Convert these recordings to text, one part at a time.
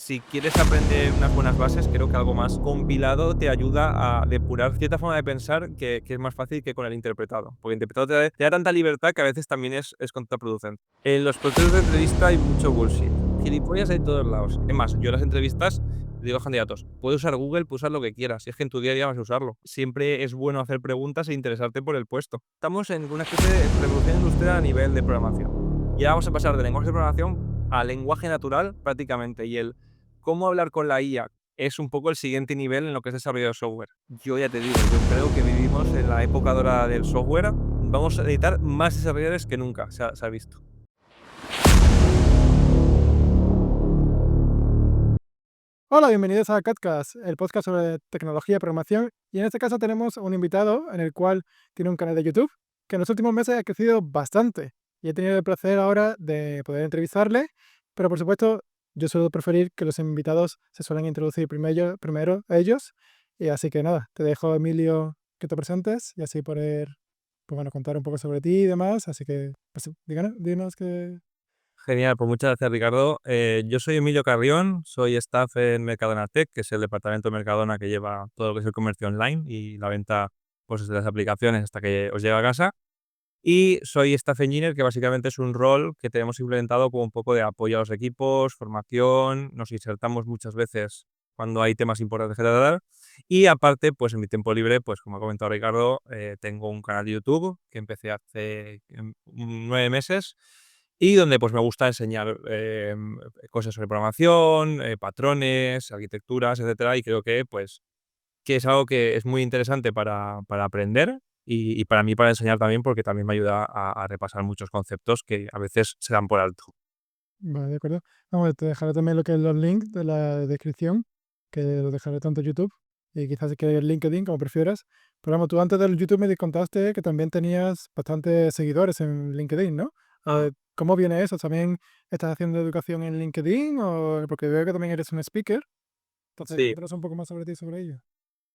si quieres aprender unas buenas bases, creo que algo más compilado te ayuda a depurar cierta forma de pensar que es más fácil que con el interpretado. Porque el interpretado te da tanta libertad que a veces también es contraproducente. En los procesos de entrevista hay mucho bullshit. Gilipollas hay de todos lados. Es más, yo en las entrevistas le digo a los candidatos, puedes usar Google, puedes usar lo que quieras. Si es que en tu día a día vas a usarlo. Siempre es bueno hacer preguntas e interesarte por el puesto. Estamos en una especie de revolución industrial a nivel de programación. Y ahora vamos a pasar de lenguaje de programación a lenguaje natural prácticamente. Y el cómo hablar con la IA es un poco el siguiente nivel en lo que es desarrollo de software. Yo ya te digo, yo creo que vivimos en la época dorada del software. Vamos a necesitar más desarrolladores que nunca, se ha visto. Hola, bienvenidos a CADcast, el podcast sobre tecnología y programación. Y en este caso tenemos un invitado en el cual tiene un canal de YouTube que en los últimos meses ha crecido bastante. Y he tenido el placer ahora de poder entrevistarle, pero por supuesto yo suelo preferir que los invitados se suelen introducir primero ellos. Y así que nada, te dejo, Emilio, que te presentes y así poder pues bueno, contar un poco sobre ti y demás. Así que, pues, dinos que... Genial, pues muchas gracias, Ricardo. Yo soy Emilio Carrión, soy staff en Mercadona Tech, que es el departamento de Mercadona que lleva todo lo que es el comercio online y la venta, pues, desde las aplicaciones hasta que os llega a casa. Y soy staff engineer, que básicamente es un rol que tenemos implementado como un poco de apoyo a los equipos, formación, nos insertamos muchas veces cuando hay temas importantes que tratar. Y aparte, pues en mi tiempo libre, pues como ha comentado Ricardo, tengo un canal de YouTube que empecé hace 9 meses y donde pues me gusta enseñar cosas sobre programación, patrones, arquitecturas, etcétera. Y creo que pues que es algo que es muy interesante para aprender y para mí para enseñar también, porque también me ayuda a repasar muchos conceptos que a veces se dan por alto. Vale, de acuerdo. Vamos, te dejaré también lo que es los links de la descripción, que los dejaré tanto en YouTube y quizás si quieres LinkedIn, como prefieras. Pero vamos, tú antes del YouTube me contaste que también tenías bastantes seguidores en LinkedIn, ¿no? ¿Cómo viene eso? ¿También estás haciendo educación en LinkedIn? O porque veo que también eres un speaker. Entonces, Sí, cuéntanos un poco más sobre ti, sobre ello.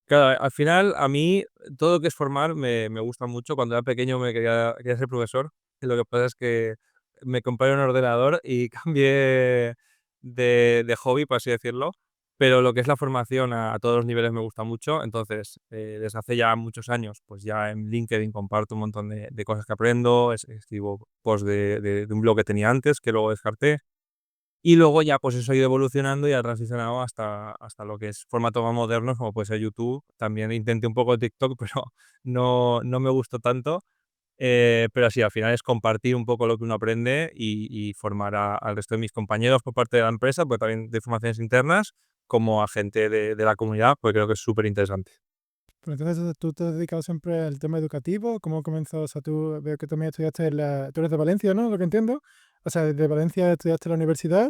claro, al final a mí todo lo que es formar me gusta mucho. Cuando era pequeño me quería ser profesor, y lo que pasa es que me compré un ordenador y cambié de hobby, por así decirlo. Pero lo que es la formación a todos los niveles me gusta mucho. Entonces, desde hace ya muchos años, pues ya en LinkedIn comparto un montón de cosas que aprendo, escribo posts de un blog que tenía antes, que luego descarté. Y luego ya, pues eso ha ido evolucionando y ha transicionado hasta lo que es formato más modernos, como puede ser YouTube. También intenté un poco TikTok, pero no me gustó tanto. Pero sí, al final es compartir un poco lo que uno aprende y formar al resto de mis compañeros por parte de la empresa, pero también de formaciones internas, como a gente de la comunidad, porque creo que es súper interesante. Pero entonces, ¿tú te has dedicado siempre al tema educativo? ¿Cómo comenzó? O sea, tú veo que también estudiaste tú eres de Valencia, ¿no? Lo que entiendo. O sea, de Valencia estudiaste en la universidad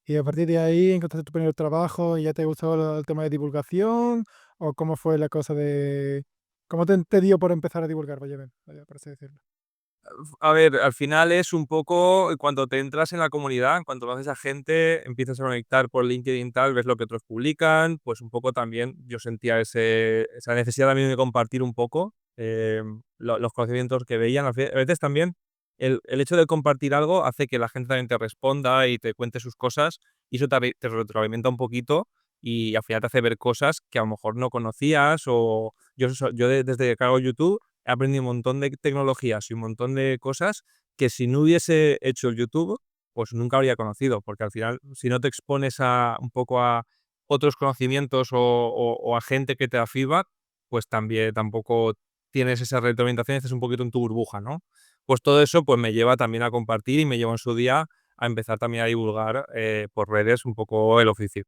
y a partir de ahí encontraste tu primer trabajo y ya te gustó el tema de divulgación. ¿O cómo fue la cosa de... ¿Cómo te dio por empezar a divulgar, vaya, por así decirlo? A ver, al final es un poco cuando te entras en la comunidad, cuando conoces a gente, empiezas a conectar por LinkedIn tal, ves lo que otros publican, pues un poco también yo sentía esa necesidad también de compartir un poco los conocimientos que veían. A veces también el hecho de compartir algo hace que la gente también te responda y te cuente sus cosas y eso te retroalimenta un poquito y al final te hace ver cosas que a lo mejor no conocías o desde que hago YouTube he aprendido un montón de tecnologías y un montón de cosas que si no hubiese hecho el YouTube, pues nunca habría conocido, porque al final, si no te expones un poco a otros conocimientos o a gente que te da feedback, pues también tampoco tienes esa retroalimentación y estás un poquito en tu burbuja, ¿no? Pues todo eso pues me lleva también a compartir y me lleva en su día a empezar también a divulgar por redes un poco el oficio.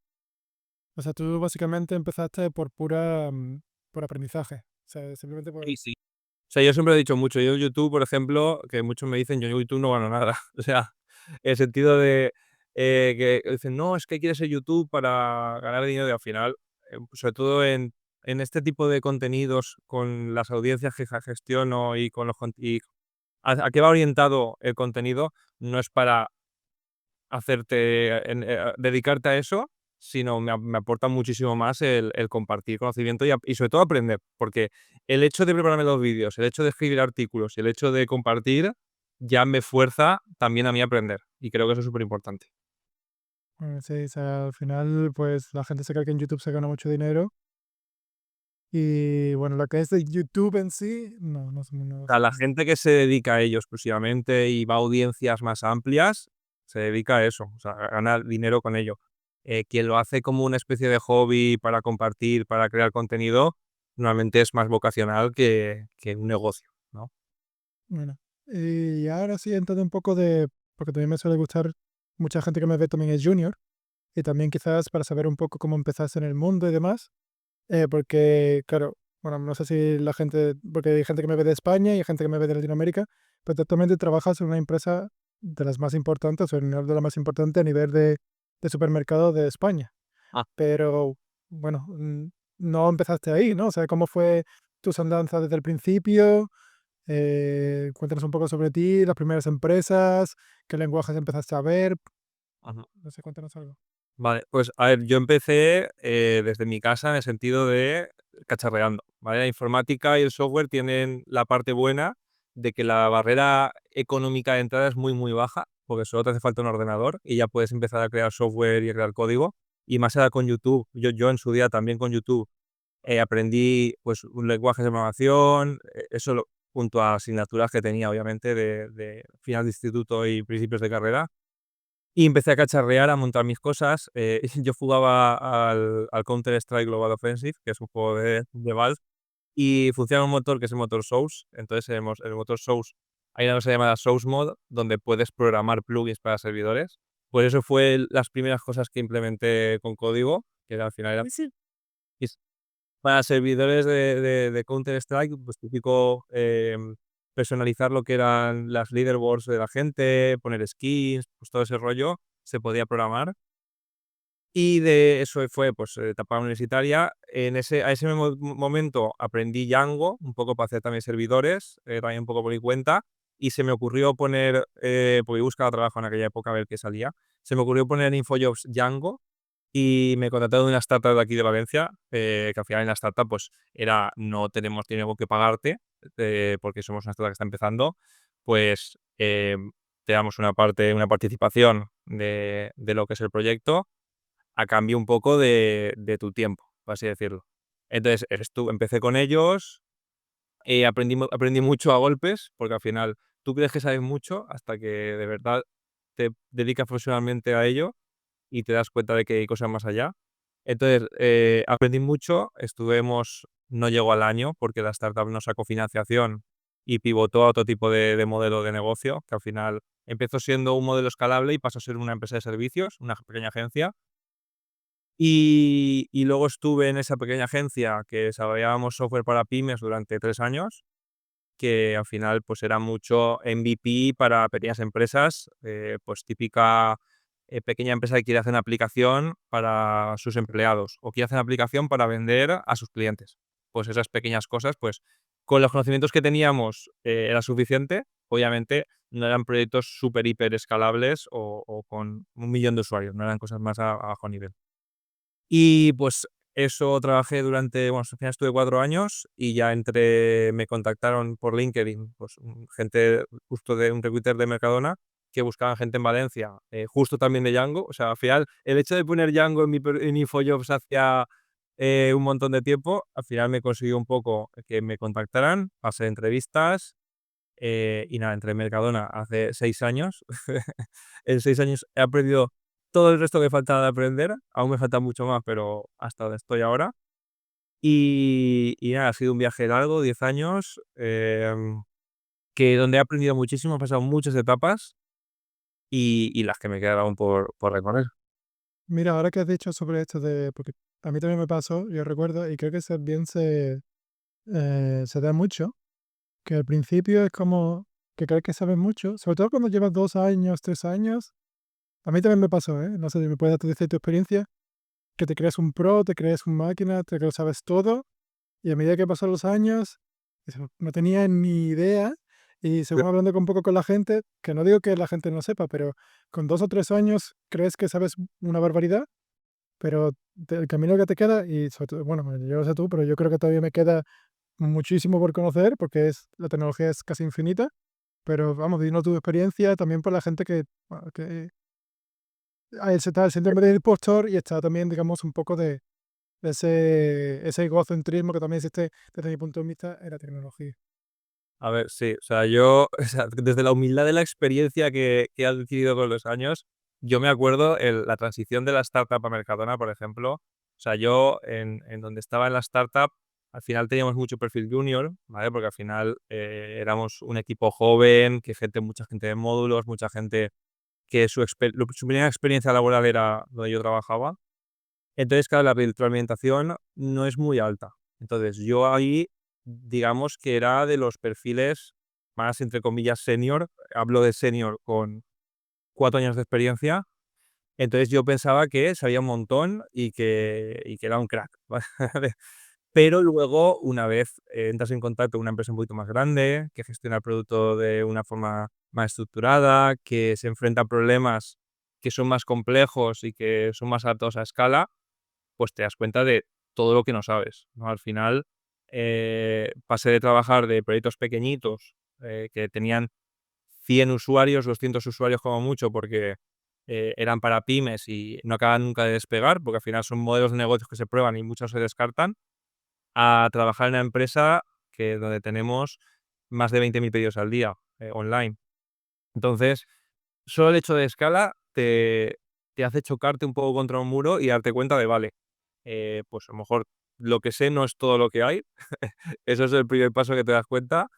O sea, tú básicamente empezaste por por aprendizaje. O sea, simplemente por... Sí, sí. O sea, yo siempre he dicho mucho, yo en YouTube, por ejemplo, que muchos me dicen, yo en YouTube no gano nada. O sea, en el sentido de que dicen, no, es que quieres ser YouTube para ganar dinero y al final, sobre todo en este tipo de contenidos, con las audiencias que gestiono y con y a qué va orientado el contenido, no es para dedicarte a eso, sino me aporta muchísimo más el compartir conocimiento y sobre todo aprender, porque el hecho de prepararme los vídeos, el hecho de escribir artículos y el hecho de compartir ya me fuerza también a mí a aprender y creo que eso es súper importante. Sí, o sea, al final, pues la gente se cree que en YouTube se gana mucho dinero y bueno, lo que es de YouTube en sí, no es un Sea, negocio. la gente que se dedica a ello exclusivamente y va a audiencias más amplias, se dedica a eso, o sea, gana dinero con ello. Quien lo hace como una especie de hobby para compartir, para crear contenido, normalmente es más vocacional que un negocio, ¿no? Bueno, y ahora sí, entrando un poco de, porque también me suele gustar, mucha gente que me ve también es junior, y también quizás para saber un poco cómo empezaste en el mundo y demás, porque claro, bueno, no sé si la gente, porque hay gente que me ve de España y hay gente que me ve de Latinoamérica, pero tú actualmente trabajas en una empresa de las más importantes, o en una de las más importantes a nivel de supermercado de España, Ah, pero bueno, no empezaste ahí, ¿no? O sea, ¿cómo fue tus andanzas desde el principio? Cuéntanos un poco sobre ti, las primeras empresas, qué lenguajes empezaste a ver. ajá. No sé, cuéntanos algo. Vale, pues a ver, yo empecé desde mi casa en el sentido de cacharreando, ¿vale? La informática y el software tienen la parte buena de que la barrera económica de entrada es muy, muy baja, porque solo te hace falta un ordenador y ya puedes empezar a crear software y a crear código. Y más allá con YouTube, yo en su día también con YouTube aprendí pues un lenguaje de programación, junto a asignaturas que tenía obviamente de final de instituto y principios de carrera. Y empecé a cacharrear, a montar mis cosas. Yo jugaba al Counter-Strike Global Offensive, que es un juego de Valve, y funciona un motor que es el motor Source. Entonces, el motor Source, hay una cosa llamada Source Mode, donde puedes programar plugins para servidores. Pues eso fue las primeras cosas que implementé con código, que al final eran para servidores de Counter-Strike, pues típico, personalizar lo que eran las leaderboards de la gente, poner skins, pues todo ese rollo se podía programar. Y de eso fue, pues, etapa universitaria. A ese momento aprendí Django, un poco para hacer también servidores, también un poco por mi cuenta, y se me ocurrió poner, porque yo buscaba trabajo en aquella época a ver qué salía, se me ocurrió poner en InfoJobs Django y me contrataron en una startup de aquí de Valencia, que al final en la startup pues era no tenemos dinero que pagarte, porque somos una startup que está empezando, pues te damos una participación de lo que es el proyecto a cambio un poco de tu tiempo, por así decirlo. Entonces, empecé con ellos, aprendí mucho a golpes, porque al final tú crees que sabes mucho hasta que de verdad te dedicas profesionalmente a ello y te das cuenta de que hay cosas más allá. Entonces, aprendí mucho, no llegó al año porque la startup no sacó financiación y pivotó a otro tipo de modelo de negocio, que al final empezó siendo un modelo escalable y pasó a ser una empresa de servicios, una pequeña agencia. Y luego estuve en esa pequeña agencia que desarrollábamos software para pymes durante 3 años, que al final, pues, era mucho MVP para pequeñas empresas, pues, típica, pequeña empresa que quiere hacer una aplicación para sus empleados, o quiere hacer una aplicación para vender a sus clientes. Pues esas pequeñas cosas, pues, con los conocimientos que teníamos, era suficiente. Obviamente, no eran proyectos súper, hiper escalables o con 1.000.000 de usuarios, no eran cosas más a bajo nivel. Y pues eso trabajé durante, bueno, al final estuve 4 años y ya me contactaron por LinkedIn, pues, gente justo de un recruiter de Mercadona que buscaban gente en Valencia, justo también de Django. O sea, al final, el hecho de poner Django en InfoJobs hacía un montón de tiempo, al final me consiguió un poco que me contactaran, pasé entrevistas, y nada, entré en Mercadona hace 6 años. En 6 años he aprendido todo el resto que faltaba de aprender, aún me falta mucho más, pero hasta donde estoy ahora. Y nada, ha sido un viaje largo, 10 años, que donde he aprendido muchísimo, he pasado muchas etapas y las que me quedan aún por recorrer. Mira, ahora que has dicho sobre esto de, porque a mí también me pasó, yo recuerdo, y creo que bien se da mucho, que al principio es como que crees que sabes mucho, sobre todo cuando llevas 2 años, 3 años. A mí también me pasó, ¿eh? No sé si me puedes decir tu experiencia, que te crees un pro, te crees un máquina, te crees que lo sabes todo, y a medida que pasan los años, eso, no tenía ni idea. Y según hablando un poco con la gente, que no digo que la gente no sepa, pero con 2 o 3 años crees que sabes una barbaridad, pero el camino que te queda, y sobre todo, bueno, yo no sé tú, pero yo creo que todavía me queda muchísimo por conocer, porque la tecnología es casi infinita, pero vamos, dinos tu experiencia también por la gente que, bueno, ahí está el síndrome del impostor y está también, digamos, un poco de ese egocentrismo que también existe desde mi punto de vista en la tecnología. A ver, sí, o sea, yo, o sea, desde la humildad de la experiencia que he adquirido con los años, yo me acuerdo la transición de la startup a Mercadona, por ejemplo. O sea, yo en donde estaba en la startup, al final teníamos mucho perfil junior, ¿vale? Porque al final éramos un equipo joven, mucha gente de módulos, mucha gente que su primera experiencia laboral era donde yo trabajaba. Entonces, claro, la retroalimentación no es muy alta. Entonces, yo ahí, digamos que era de los perfiles más, entre comillas, senior. Hablo de senior con 4 años de experiencia. Entonces, yo pensaba que sabía un montón y que era un crack. ¿Vale? Pero luego, una vez entras en contacto con una empresa un poquito más grande, que gestiona el producto de una forma más estructurada, que se enfrenta a problemas que son más complejos y que son más altos a escala, pues te das cuenta de todo lo que no sabes, ¿no? Al final, pasé de trabajar de proyectos pequeñitos, que tenían 100 usuarios, 200 usuarios como mucho, porque eran para pymes y no acaban nunca de despegar, porque al final son modelos de negocios que se prueban y muchos se descartan, a trabajar en una empresa donde tenemos más de 20.000 pedidos al día, online. Entonces, solo el hecho de escala te hace chocarte un poco contra un muro y darte cuenta de, vale, pues a lo mejor lo que sé no es todo lo que hay. Eso es el primer paso que te das cuenta.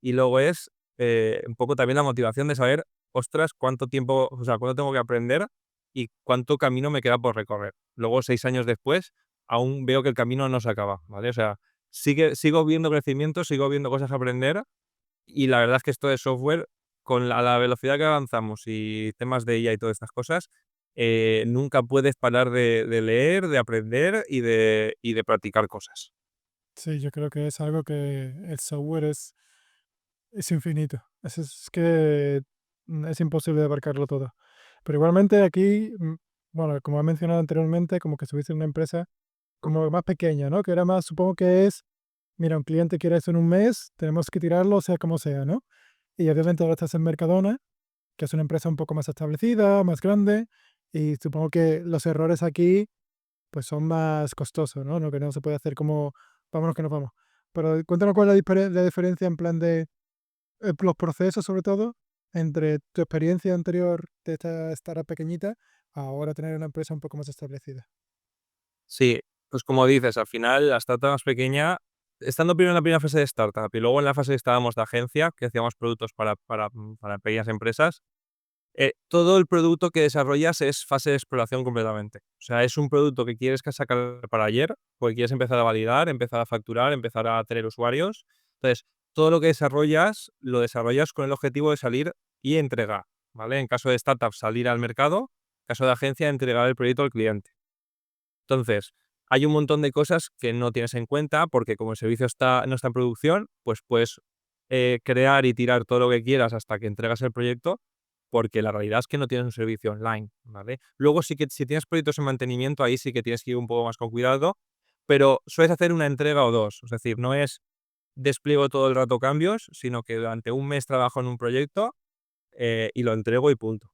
Y luego es un poco también la motivación de saber, ostras, cuánto tiempo, o sea, cuánto tengo que aprender y cuánto camino me queda por recorrer. Luego, 6 años después, aún veo que el camino no se acaba, ¿vale? O sea, sigo viendo crecimiento, sigo viendo cosas a aprender y la verdad es que esto de software, con la velocidad que avanzamos y temas de IA y todas estas cosas, nunca puedes parar de leer, de aprender y de practicar cosas. Sí, yo creo que es algo que el software es infinito. Es que es imposible de abarcarlo todo. Pero igualmente aquí, bueno, como he mencionado anteriormente, como que estuviste en una empresa como más pequeña, ¿no? Que era más, supongo que es, mira, un cliente quiere esto en un mes, tenemos que tirarlo, sea como sea, ¿no? Y obviamente ahora estás en Mercadona, que es una empresa un poco más establecida, más grande, y supongo que los errores aquí pues son más costosos, ¿no? Que no se puede hacer como, vámonos que nos vamos. Pero cuéntanos cuál es la diferencia en plan de los procesos, sobre todo, entre tu experiencia anterior de esta startup pequeñita, a ahora tener una empresa un poco más establecida. Sí, pues como dices, al final la startup más pequeña, estando primero en la primera fase de startup y luego en la fase que estábamos de agencia, que hacíamos productos para pequeñas empresas, todo el producto que desarrollas es fase de exploración completamente. O sea, es un producto que quieres sacar para ayer, porque quieres empezar a validar, empezar a facturar, empezar a tener usuarios. Entonces, todo lo que desarrollas, lo desarrollas con el objetivo de salir y entregar, ¿vale? En caso de startup, salir al mercado; en caso de agencia, entregar el proyecto al cliente. Entonces, hay un montón de cosas que no tienes en cuenta porque como el servicio no está en producción, pues puedes crear y tirar todo lo que quieras hasta que entregas el proyecto, porque la realidad es que no tienes un servicio online, ¿vale? Luego sí que si tienes proyectos en mantenimiento, ahí sí que tienes que ir un poco más con cuidado, pero sueles hacer una entrega o dos. Es decir, no es despliego todo el rato cambios, sino que durante un mes trabajo en un proyecto y lo entrego y punto.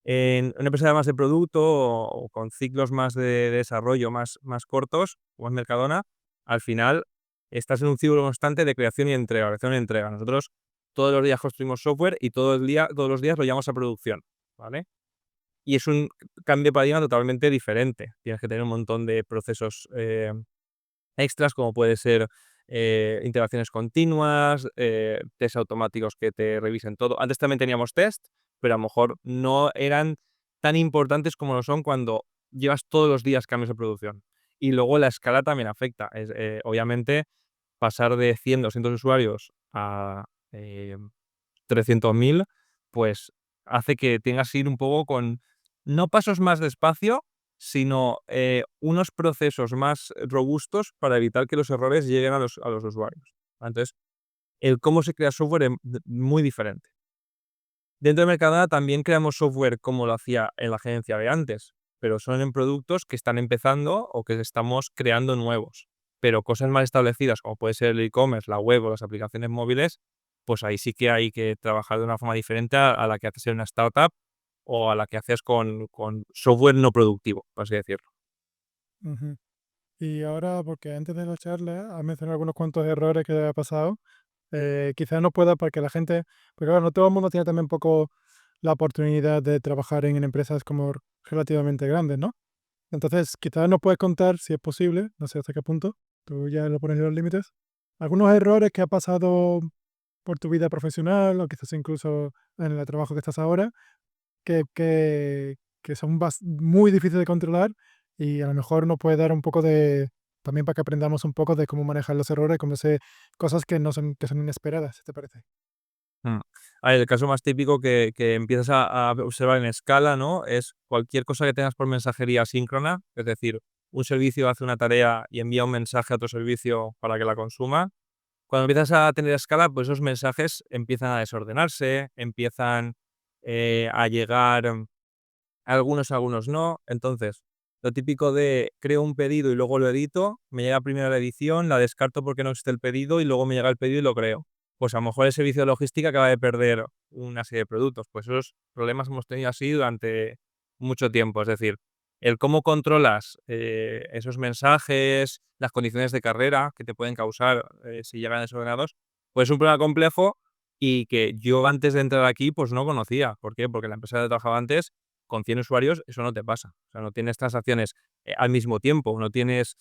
En una empresa más de producto o con ciclos más de desarrollo más cortos, como es Mercadona, al final estás en un ciclo constante de creación y entrega, creación y entrega. Nosotros todos los días construimos software y todos los días lo llevamos a producción, ¿vale? Y es un cambio de paradigma totalmente diferente. Tienes que tener un montón de procesos extras, como puede ser integraciones continuas, test automáticos que te revisen todo. Antes también teníamos test, pero a lo mejor no eran tan importantes como lo son cuando llevas todos los días cambios de producción. Y luego la escala también afecta. Obviamente, pasar de 100, 200 usuarios a 300.000, pues hace que tengas que ir un poco con, no pasos más despacio, sino unos procesos más robustos para evitar que los errores lleguen a los usuarios. Entonces, el cómo se crea software es muy diferente. Dentro de Mercadona también creamos software como lo hacía en la agencia de antes, pero son en productos que están empezando o que estamos creando nuevos. Pero cosas más establecidas, como puede ser el e-commerce, la web o las aplicaciones móviles, pues ahí sí que hay que trabajar de una forma diferente a la que hace ser una startup, o a la que haces con software no productivo, por así decirlo. Ujú. Y ahora, porque antes de la charla has mencionado algunos cuantos errores que ha pasado, quizás no pueda para que la gente, porque claro, no todo el mundo tiene también un poco la oportunidad de trabajar en empresas como relativamente grandes, ¿no? Entonces, quizás no puedes contar, si es posible, no sé hasta qué punto, tú ya lo pones los límites, algunos errores que ha pasado por tu vida profesional o quizás incluso en el trabajo que estás ahora, que son muy difíciles de controlar y a lo mejor nos puede dar un poco de, también para que aprendamos un poco de cómo manejar los errores, cómo sé cosas que no son, que son inesperadas, si te parece. Mm. A ver, el caso más típico que empiezas a observar en escala, ¿no? Es cualquier cosa que tengas por mensajería síncrona, es decir, un servicio hace una tarea y envía un mensaje a otro servicio para que la consuma. Cuando empiezas a tener escala, pues esos mensajes empiezan a desordenarse, empiezan a llegar algunos no. Entonces, lo típico de creo un pedido y luego lo edito, me llega primero la edición, la descarto porque no existe el pedido y luego me llega el pedido y lo creo. Pues a lo mejor el servicio de logística acaba de perder una serie de productos. Pues esos problemas hemos tenido así durante mucho tiempo. Es decir, el cómo controlas esos mensajes, las condiciones de carrera que te pueden causar si llegan desordenados, pues es un problema complejo y que yo antes de entrar aquí pues no conocía. ¿Por qué? Porque la empresa que trabajaba antes con 100 usuarios eso no te pasa. O sea, no tienes transacciones, al mismo tiempo, no tienes,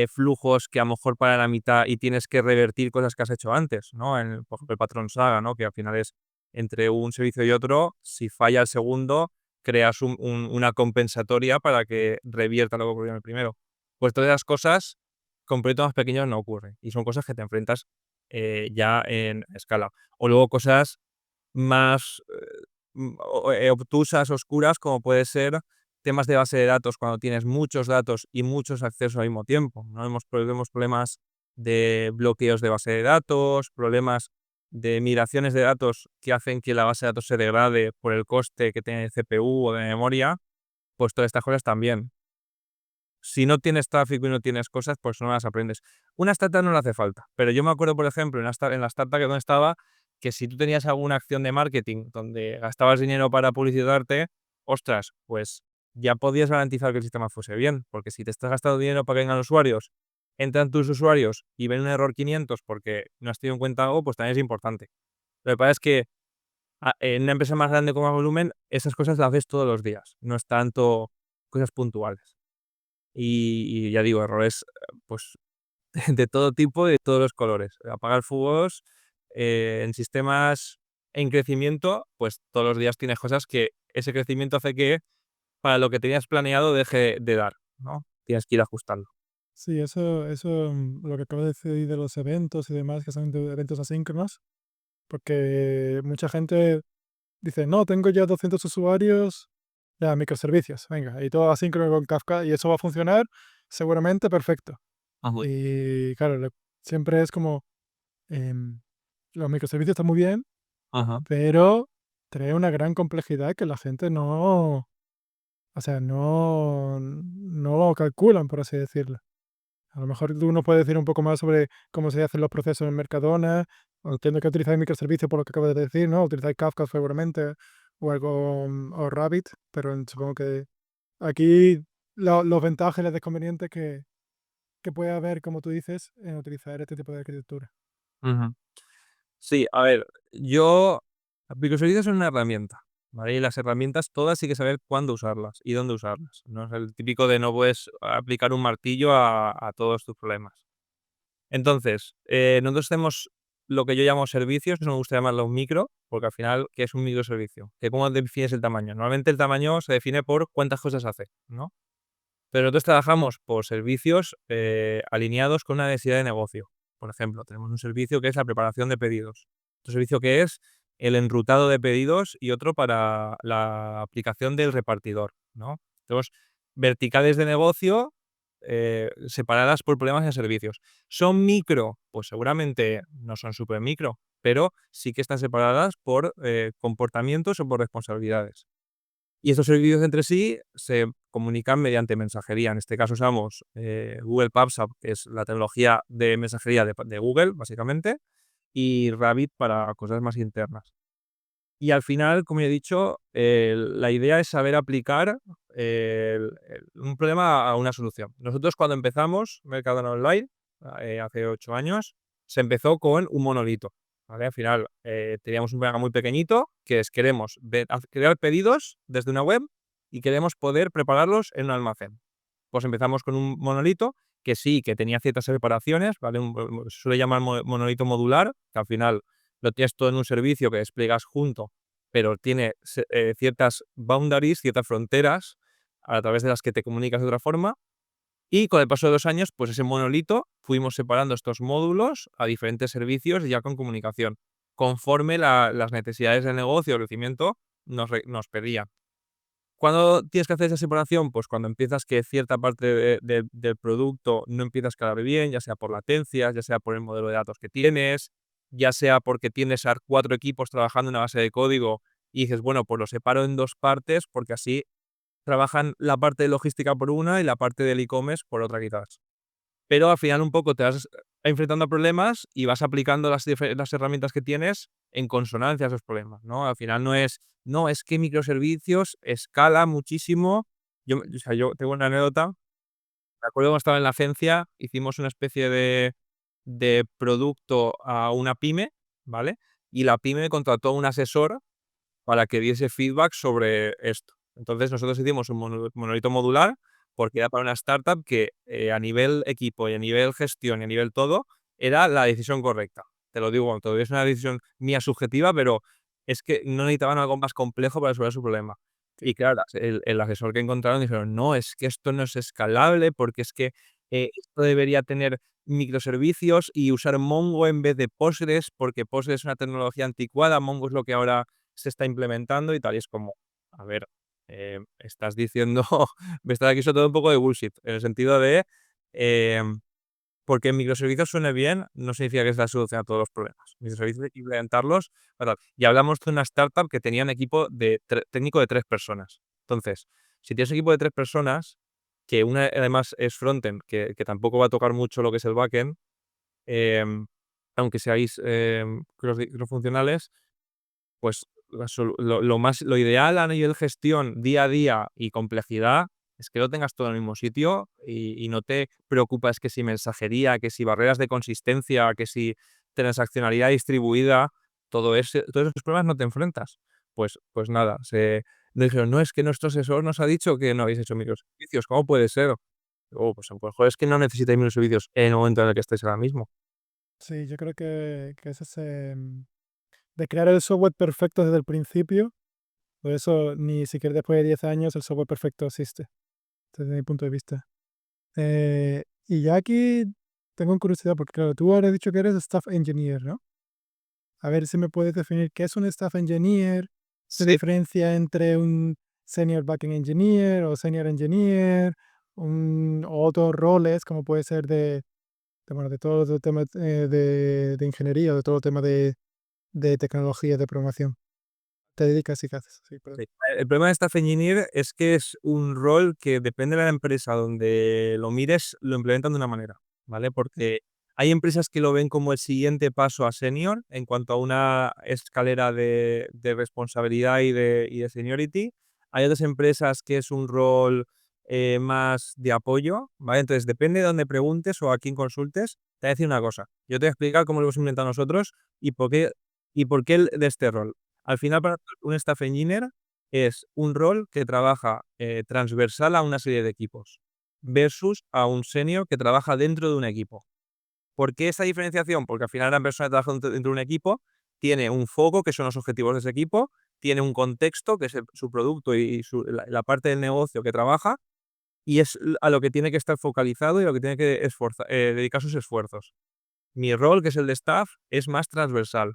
flujos que a lo mejor para la mitad y tienes que revertir cosas que has hecho antes, ¿no? Por ejemplo, el patrón Saga, ¿no? Que al final es entre un servicio y otro, si falla el segundo, creas una compensatoria para que revierta lo que ocurrió en el primero. Pues todas esas cosas con proyectos más pequeños no ocurren y son cosas que te enfrentas, ya en escala. O luego cosas más, obtusas, oscuras, como puede ser temas de base de datos, cuando tienes muchos datos y muchos accesos al mismo tiempo, ¿no? Vemos problemas de bloqueos de base de datos, problemas de migraciones de datos que hacen que la base de datos se degrade por el coste que tiene de CPU o de memoria, pues todas estas cosas también. Si no tienes tráfico y no tienes cosas, pues no las aprendes. Una startup no le hace falta, pero yo me acuerdo, por ejemplo, en la startup que donde estaba, que si tú tenías alguna acción de marketing donde gastabas dinero para publicitarte, ostras, pues ya podías garantizar que el sistema fuese bien, porque si te estás gastando dinero para que vengan usuarios, entran tus usuarios y ven un error 500 porque no has tenido en cuenta algo, pues también es importante. Lo que pasa es que en una empresa más grande con más volumen, esas cosas las ves todos los días, no es tanto cosas puntuales. Y ya digo, errores, pues, de todo tipo y de todos los colores. Apagar fugos, en sistemas en crecimiento, pues, todos los días tienes cosas que ese crecimiento hace que, para lo que tenías planeado, deje de dar, ¿no? Tienes que ir ajustando. Sí, eso, lo que acabo de decir de los eventos y demás, que son eventos asíncronos, porque mucha gente dice, no, tengo ya 200 usuarios, ya, microservicios, venga, y todo asíncrono con Kafka, y eso va a funcionar seguramente perfecto. Ajá. Y claro, siempre es como, em, los microservicios están muy bien, Ajá. pero trae una gran complejidad que la gente no, o sea, no calculan, por así decirlo. A lo mejor tú nos puedes decir un poco más sobre cómo se hacen los procesos en Mercadona, o entiendo que utilizáis microservicios por lo que acabas de decir, ¿no? Utilizáis Kafka seguramente, o algo, o Rabbit, pero supongo que aquí los ventajas y las desconvenientes que puede haber, como tú dices, en utilizar este tipo de arquitectura. Ujú. Sí, a ver, yo microservicios son una herramienta, ¿vale? Y las herramientas todas hay que saber cuándo usarlas y dónde usarlas. No es el típico de no puedes aplicar un martillo a todos tus problemas. Entonces, nosotros tenemos lo que yo llamo servicios, que no me gusta llamarlos micro, porque al final, ¿qué es un microservicio? Que ¿cómo defines el tamaño? Normalmente el tamaño se define por cuántas cosas hace, ¿no? Pero nosotros trabajamos por servicios alineados con una necesidad de negocio. Por ejemplo, tenemos un servicio que es la preparación de pedidos, otro servicio que es el enrutado de pedidos y otro para la aplicación del repartidor, ¿no? Tenemos verticales de negocio separadas por problemas de servicios. ¿Son micro? Pues seguramente no son súper micro, pero sí que están separadas por comportamientos o por responsabilidades. Y estos servicios entre sí se comunican mediante mensajería. En este caso usamos Google PubSub, que es la tecnología de mensajería de Google, básicamente, y Rabbit para cosas más internas. Y al final, como he dicho, la idea es saber aplicar un problema a una solución. Nosotros cuando empezamos Mercadona Online, hace 8 años, se empezó con un monolito, ¿vale? Al final, teníamos un problema muy pequeñito, que es queremos crear pedidos desde una web y queremos poder prepararlos en un almacén. Pues empezamos con un monolito que sí, que tenía ciertas separaciones, ¿vale? Se suele llamar monolito modular, que al final lo tienes todo en un servicio que despliegas junto, pero tiene ciertas boundaries, ciertas fronteras a través de las que te comunicas de otra forma. Y con el paso de los años, pues ese monolito fuimos separando estos módulos a diferentes servicios ya con comunicación, conforme las necesidades del negocio o crecimiento nos pedían. ¿Cuándo tienes que hacer esa separación? Pues cuando empiezas que cierta parte del producto no empieza a escalar bien, ya sea por latencias, ya sea por el modelo de datos que tienes, ya sea porque tienes a 4 equipos trabajando en una base de código y dices, bueno, pues lo separo en 2 partes porque así trabajan la parte de logística por una y la parte del e-commerce por otra quizás. Pero al final un poco te vas enfrentando a problemas y vas aplicando las herramientas que tienes en consonancia a esos problemas, ¿no? Al final no, es que microservicios escala muchísimo. O sea, yo tengo una anécdota. Me acuerdo cuando estaba en la agencia, hicimos una especie de producto a una pyme, ¿vale? Y la pyme contrató a un asesor para que diese feedback sobre esto. Entonces, nosotros hicimos un monolito modular, porque era para una startup que, a nivel equipo y a nivel gestión y a nivel todo, era la decisión correcta. Te lo digo, todavía es una decisión mía subjetiva, pero es que no necesitaban algo más complejo para resolver su problema. Y claro, el asesor que encontraron dijeron: "No, es que esto no es escalable, porque es que, esto debería tener microservicios y usar Mongo en vez de Postgres, porque Postgres es una tecnología anticuada, Mongo es lo que ahora se está implementando y tal". Y es como, a ver, estás diciendo, me estás aquí soltando un poco de bullshit, en el sentido de, porque microservicios suene bien, no significa que es la solución a todos los problemas. Microservicios hay que implementarlos, fatal. Y hablamos de una startup que tenía un equipo técnico de 3 personas. Entonces, si tienes un equipo de 3 personas, que una además es frontend, que tampoco va a tocar mucho lo que es el backend, aunque seáis, cross-funcionales, pues lo ideal a nivel gestión día a día y complejidad es que lo tengas todo en el mismo sitio y no te preocupas que si mensajería, que si barreras de consistencia, que si transaccionalidad distribuida, todos esos problemas no te enfrentas. Pues nada, nos dijeron: "No, es que nuestro asesor nos ha dicho que no habéis hecho microservicios, ¿cómo puede ser?". Pues a lo mejor es que no necesitáis microservicios en el momento en el que estáis ahora mismo. Sí, yo creo que es de crear el software perfecto desde el principio. Por eso ni siquiera después de 10 años el software perfecto existe, desde mi punto de vista. Y ya aquí tengo curiosidad, porque claro, tú ahora has dicho que eres staff engineer, ¿no? A ver si me puedes definir qué es un staff engineer, se Sí. diferencia entre un senior backend engineer o senior engineer, o otros roles como puede ser bueno, de todo el tema de ingeniería, de todo el tema de tecnología, de programación. Te dedicas y qué haces. Sí, perdón. Sí. El problema de Staff Engineer es que es un rol que depende de la empresa donde lo mires, lo implementan de una manera, ¿vale? Sí. Porque hay empresas que lo ven como el siguiente paso a senior en cuanto a una escalera de responsabilidad y de seniority. Hay otras empresas que es un rol, más de apoyo, ¿vale? Entonces, depende de dónde preguntes o a quién consultes, te voy a decir una cosa. Yo te voy a explicar cómo lo hemos implementado nosotros y por qué de este rol. Al final, para nosotros, un staff engineer es un rol que trabaja, transversal a una serie de equipos, versus a un senior que trabaja dentro de un equipo. ¿Por qué esa diferenciación? Porque al final la persona que trabaja dentro de un equipo tiene un foco, que son los objetivos de ese equipo, tiene un contexto, que es su producto y la parte del negocio que trabaja, y es a lo que tiene que estar focalizado y a lo que tiene que dedicar sus esfuerzos. Mi rol, que es el de staff, es más transversal.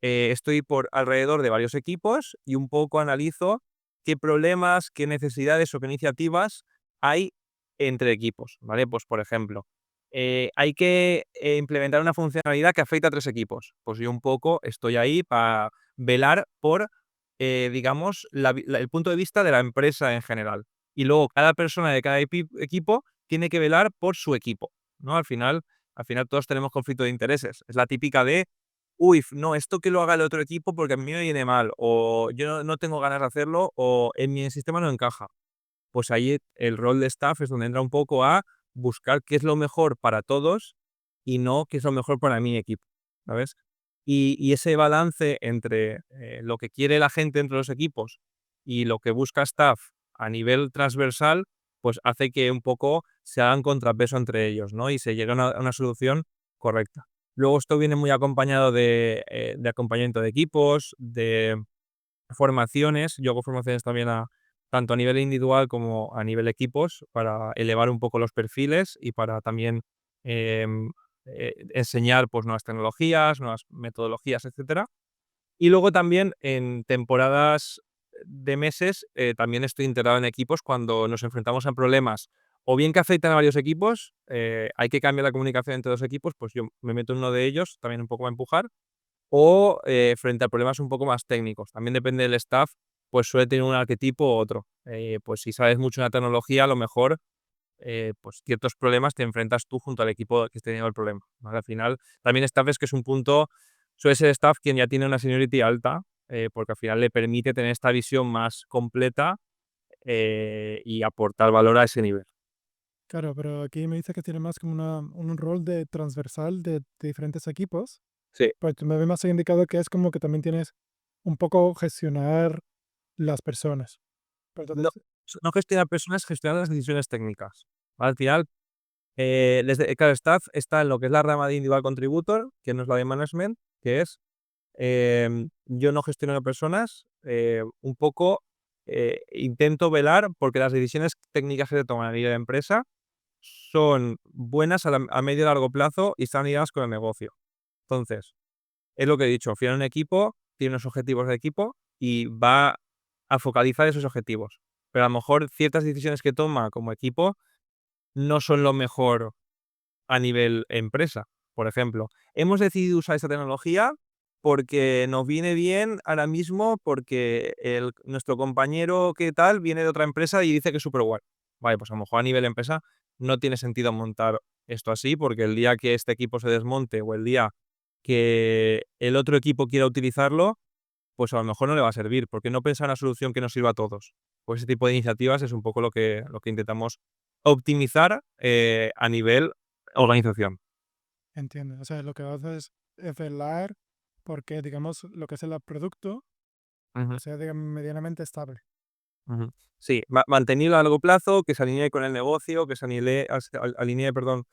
Estoy por alrededor de varios equipos y un poco analizo qué problemas, qué necesidades o qué iniciativas hay entre equipos, ¿vale? Pues, por ejemplo, hay que, implementar una funcionalidad que afecta a 3 equipos. Pues yo un poco estoy ahí para velar por, digamos, el punto de vista de la empresa en general. Y luego cada persona de cada equipo tiene que velar por su equipo, ¿no? Al final todos tenemos conflicto de intereses. Es la típica de uy, no, esto que lo haga el otro equipo porque a mí me viene mal, o yo no tengo ganas de hacerlo, o en mi sistema no encaja. Pues ahí el rol de staff es donde entra un poco a buscar qué es lo mejor para todos y no qué es lo mejor para mi equipo, ¿sabes? Y ese balance entre lo que quiere la gente entre los equipos y lo que busca staff a nivel transversal, pues hace que un poco se hagan contrapeso entre ellos, ¿no? Y se llegue a una solución correcta. Luego esto viene muy acompañado de acompañamiento de equipos, de formaciones. Yo hago formaciones también tanto a nivel individual como a nivel equipos para elevar un poco los perfiles y para también em, enseñar pues, nuevas tecnologías, nuevas metodologías, etcétera. Y luego también en temporadas de meses también estoy integrado en equipos cuando nos enfrentamos a problemas o bien que afectan a varios equipos, hay que cambiar la comunicación entre dos equipos, pues yo me meto en uno de ellos, también un poco a empujar, o frente a problemas un poco más técnicos. También depende del staff, pues suele tener un arquetipo u otro. Pues si sabes mucho de una tecnología, a lo mejor pues ciertos problemas te enfrentas tú junto al equipo que esté teniendo el problema, ¿vale? Al final, también staff es que es un punto, suele ser staff quien ya tiene una seniority alta, porque al final le permite tener esta visión más completa y aportar valor a ese nivel. Claro, pero aquí me dice que tiene más como un rol de transversal de diferentes equipos. Sí. Pues me ve más indicado que es como que también tienes un poco gestionar las personas. Pero No, entonces, no gestionar personas, gestionar las decisiones técnicas. Al final, desde cada staff está en lo que es la rama de individual contributor, que no es la de management, que es yo no gestiono personas, un poco intento velar porque las decisiones técnicas que se toman a nivel de empresa son buenas a medio y largo plazo y están ligadas con el negocio. Entonces, es lo que he dicho, al final un equipo tiene unos objetivos de equipo y va a focalizar esos objetivos. Pero a lo mejor ciertas decisiones que toma como equipo no son lo mejor a nivel empresa. Por ejemplo, hemos decidido usar esta tecnología porque nos viene bien ahora mismo, porque nuestro compañero que tal viene de otra empresa y dice que es súper guay. Vale, pues a lo mejor a nivel empresa no tiene sentido montar esto así, porque el día que este equipo se desmonte o el día que el otro equipo quiera utilizarlo, pues a lo mejor no le va a servir, porque no pensar una solución que nos sirva a todos. Pues ese tipo de iniciativas es un poco lo que intentamos optimizar a nivel organización. entiendo. O sea, lo que haces es velar porque, digamos, lo que es el producto Ujú, sea digamos, medianamente estable. ujú. Sí, mantenido a largo plazo, que se alinee con el negocio, que se alinee, perdón,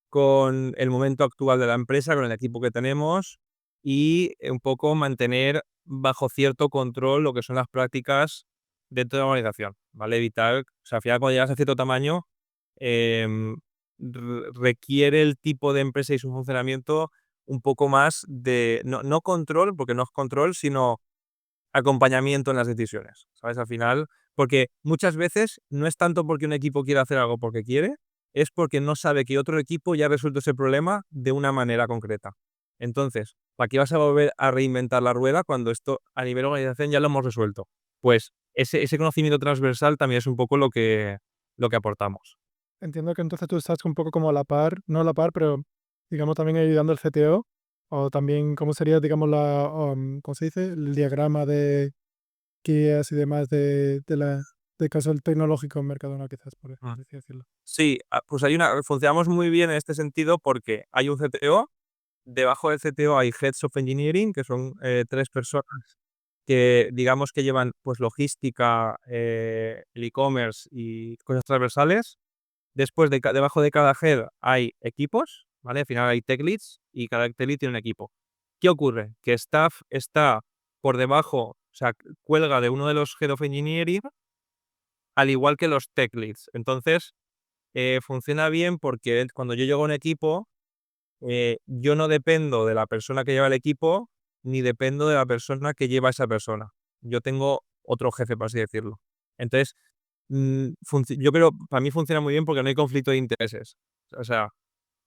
con el momento actual de la empresa, con el equipo que tenemos y un poco mantener bajo cierto control lo que son las prácticas dentro de la organización, ¿vale? Evitar, o sea, al final cuando llegas a cierto tamaño, em, requiere el tipo de empresa y su funcionamiento un poco más de, no control, porque no es control, sino acompañamiento en las decisiones, ¿sabes? Al final, porque muchas veces no es tanto porque un equipo quiere hacer algo porque quiere, es porque no sabe que otro equipo ya ha resuelto ese problema de una manera concreta. Entonces, ¿para qué vas a volver a reinventar la rueda cuando esto a nivel organización ya lo hemos resuelto? Pues ese conocimiento transversal también es un poco lo que aportamos. Entiendo que entonces tú estás un poco como a la par, no a la par, pero digamos también ayudando al CTO, o también, ¿cómo sería, digamos, ¿cómo se dice? El diagrama de guías y demás de caso tecnológico en Mercadona, quizás, por Mm. así decirlo. Sí, pues funcionamos muy bien en este sentido porque hay un CTO, debajo del CTO hay Heads of Engineering, que son 3 personas que digamos que llevan pues logística, el e-commerce y cosas transversales. Después debajo de cada head hay equipos, ¿vale? Al final hay tech leads y cada tech lead tiene un equipo. ¿Qué ocurre? Que staff está por debajo, o sea, cuelga de uno de los head of engineering, al igual que los tech leads. Entonces, funciona bien porque cuando yo llego a un equipo, yo no dependo de la persona que lleva el equipo, ni dependo de la persona que lleva a esa persona. Yo tengo otro jefe, por así decirlo. Entonces, yo creo, para mí funciona muy bien porque no hay conflicto de intereses. O sea,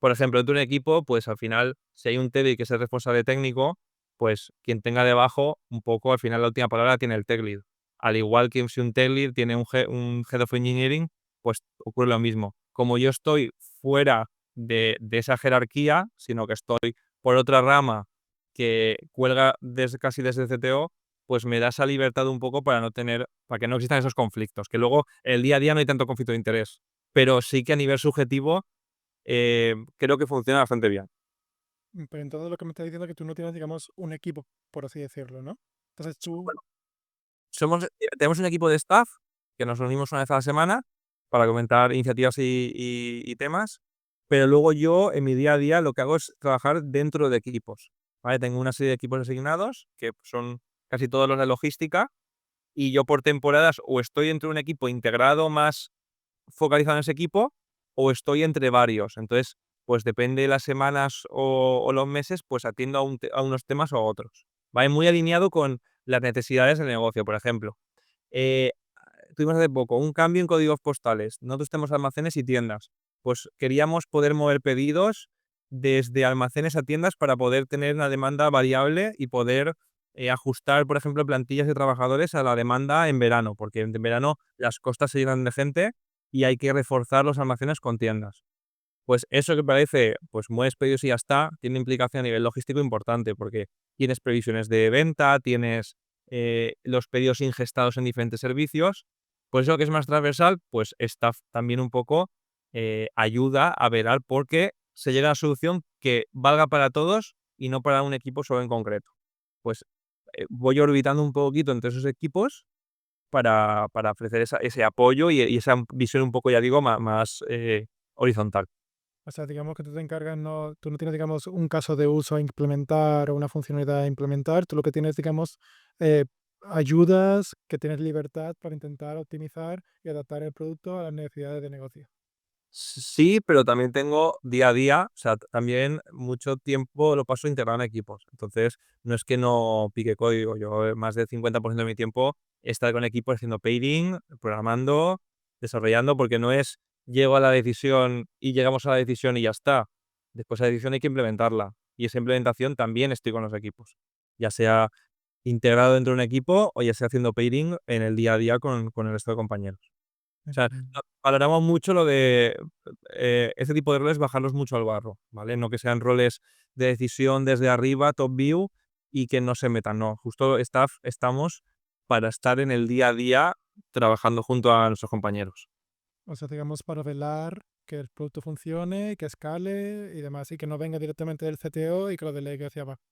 por ejemplo, dentro de un equipo, pues al final, si hay un TD que es el responsable técnico, pues quien tenga debajo, un poco, al final la última palabra tiene el tech lead. Al igual que si un tech lead tiene un head of engineering, pues ocurre lo mismo. Como yo estoy fuera de esa jerarquía, sino que estoy por otra rama que cuelga casi desde el CTO, pues me da esa libertad un poco para que no existan esos conflictos, que luego en el día a día no hay tanto conflicto de interés, pero sí que a nivel subjetivo creo que funciona bastante bien. Pero entonces lo que me estás diciendo es que tú no tienes, digamos, un equipo, por así decirlo, ¿no? Entonces tú, Bueno, tenemos un equipo de staff que nos reunimos una vez a la semana para comentar iniciativas y temas, pero luego yo en mi día a día lo que hago es trabajar dentro de equipos, ¿vale? Tengo una serie de equipos asignados, que son casi todos los de logística, y yo por temporadas o estoy dentro de un equipo integrado más focalizado en ese equipo o estoy entre varios. Entonces, pues depende de las semanas o los meses, pues atiendo a unos temas o a otros. Va muy alineado con las necesidades del negocio, por ejemplo. Eh, Tuvimos hace poco un cambio en códigos postales. Nosotros tenemos almacenes y tiendas. Pues queríamos poder mover pedidos desde almacenes a tiendas para poder tener una demanda variable y poder ajustar, por ejemplo, plantillas de trabajadores a la demanda en verano, porque en verano las costas se llenan de gente y hay que reforzar los almacenes con tiendas. Pues eso que parece, pues mueves pedidos y ya está, tiene implicación a nivel logístico importante, porque tienes previsiones de venta, tienes los pedidos ingestados en diferentes servicios. Por eso que es más transversal, pues Staff también un poco ayuda a velar porque se llega a una solución que valga para todos y no para un equipo solo en concreto. Pues voy orbitando un poquito entre esos equipos para ofrecer ese apoyo y esa visión un poco, ya digo, más horizontal. o sea, digamos que tú te encargas, no, tú no tienes, digamos, un caso de uso a implementar o una funcionalidad a implementar, tú lo que tienes, digamos, eh, ayudas que tienes libertad para intentar optimizar y adaptar el producto a las necesidades de negocio. Sí, pero también tengo día a día, o sea, también mucho tiempo lo paso integrado en equipos. Entonces, no es que no pique código, yo más del 50% de mi tiempo está con equipos haciendo pairing, programando, desarrollando, porque no es llego a la decisión y llegamos a la decisión y ya está. Después de la decisión hay que implementarla. Y esa implementación también estoy con los equipos, ya sea integrado dentro de un equipo o ya sea haciendo pairing en el día a día con el resto de compañeros. O sea, Entiendo. valoramos mucho lo de, ese tipo de roles, bajarlos mucho al barro, ¿vale? No que sean roles de decisión desde arriba, top view, y que no se metan, no. Justo estamos para estar en el día a día trabajando junto a nuestros compañeros. O sea, digamos, para velar que el producto funcione, que escale y demás, y que no venga directamente del CTO y que lo delegue hacia abajo.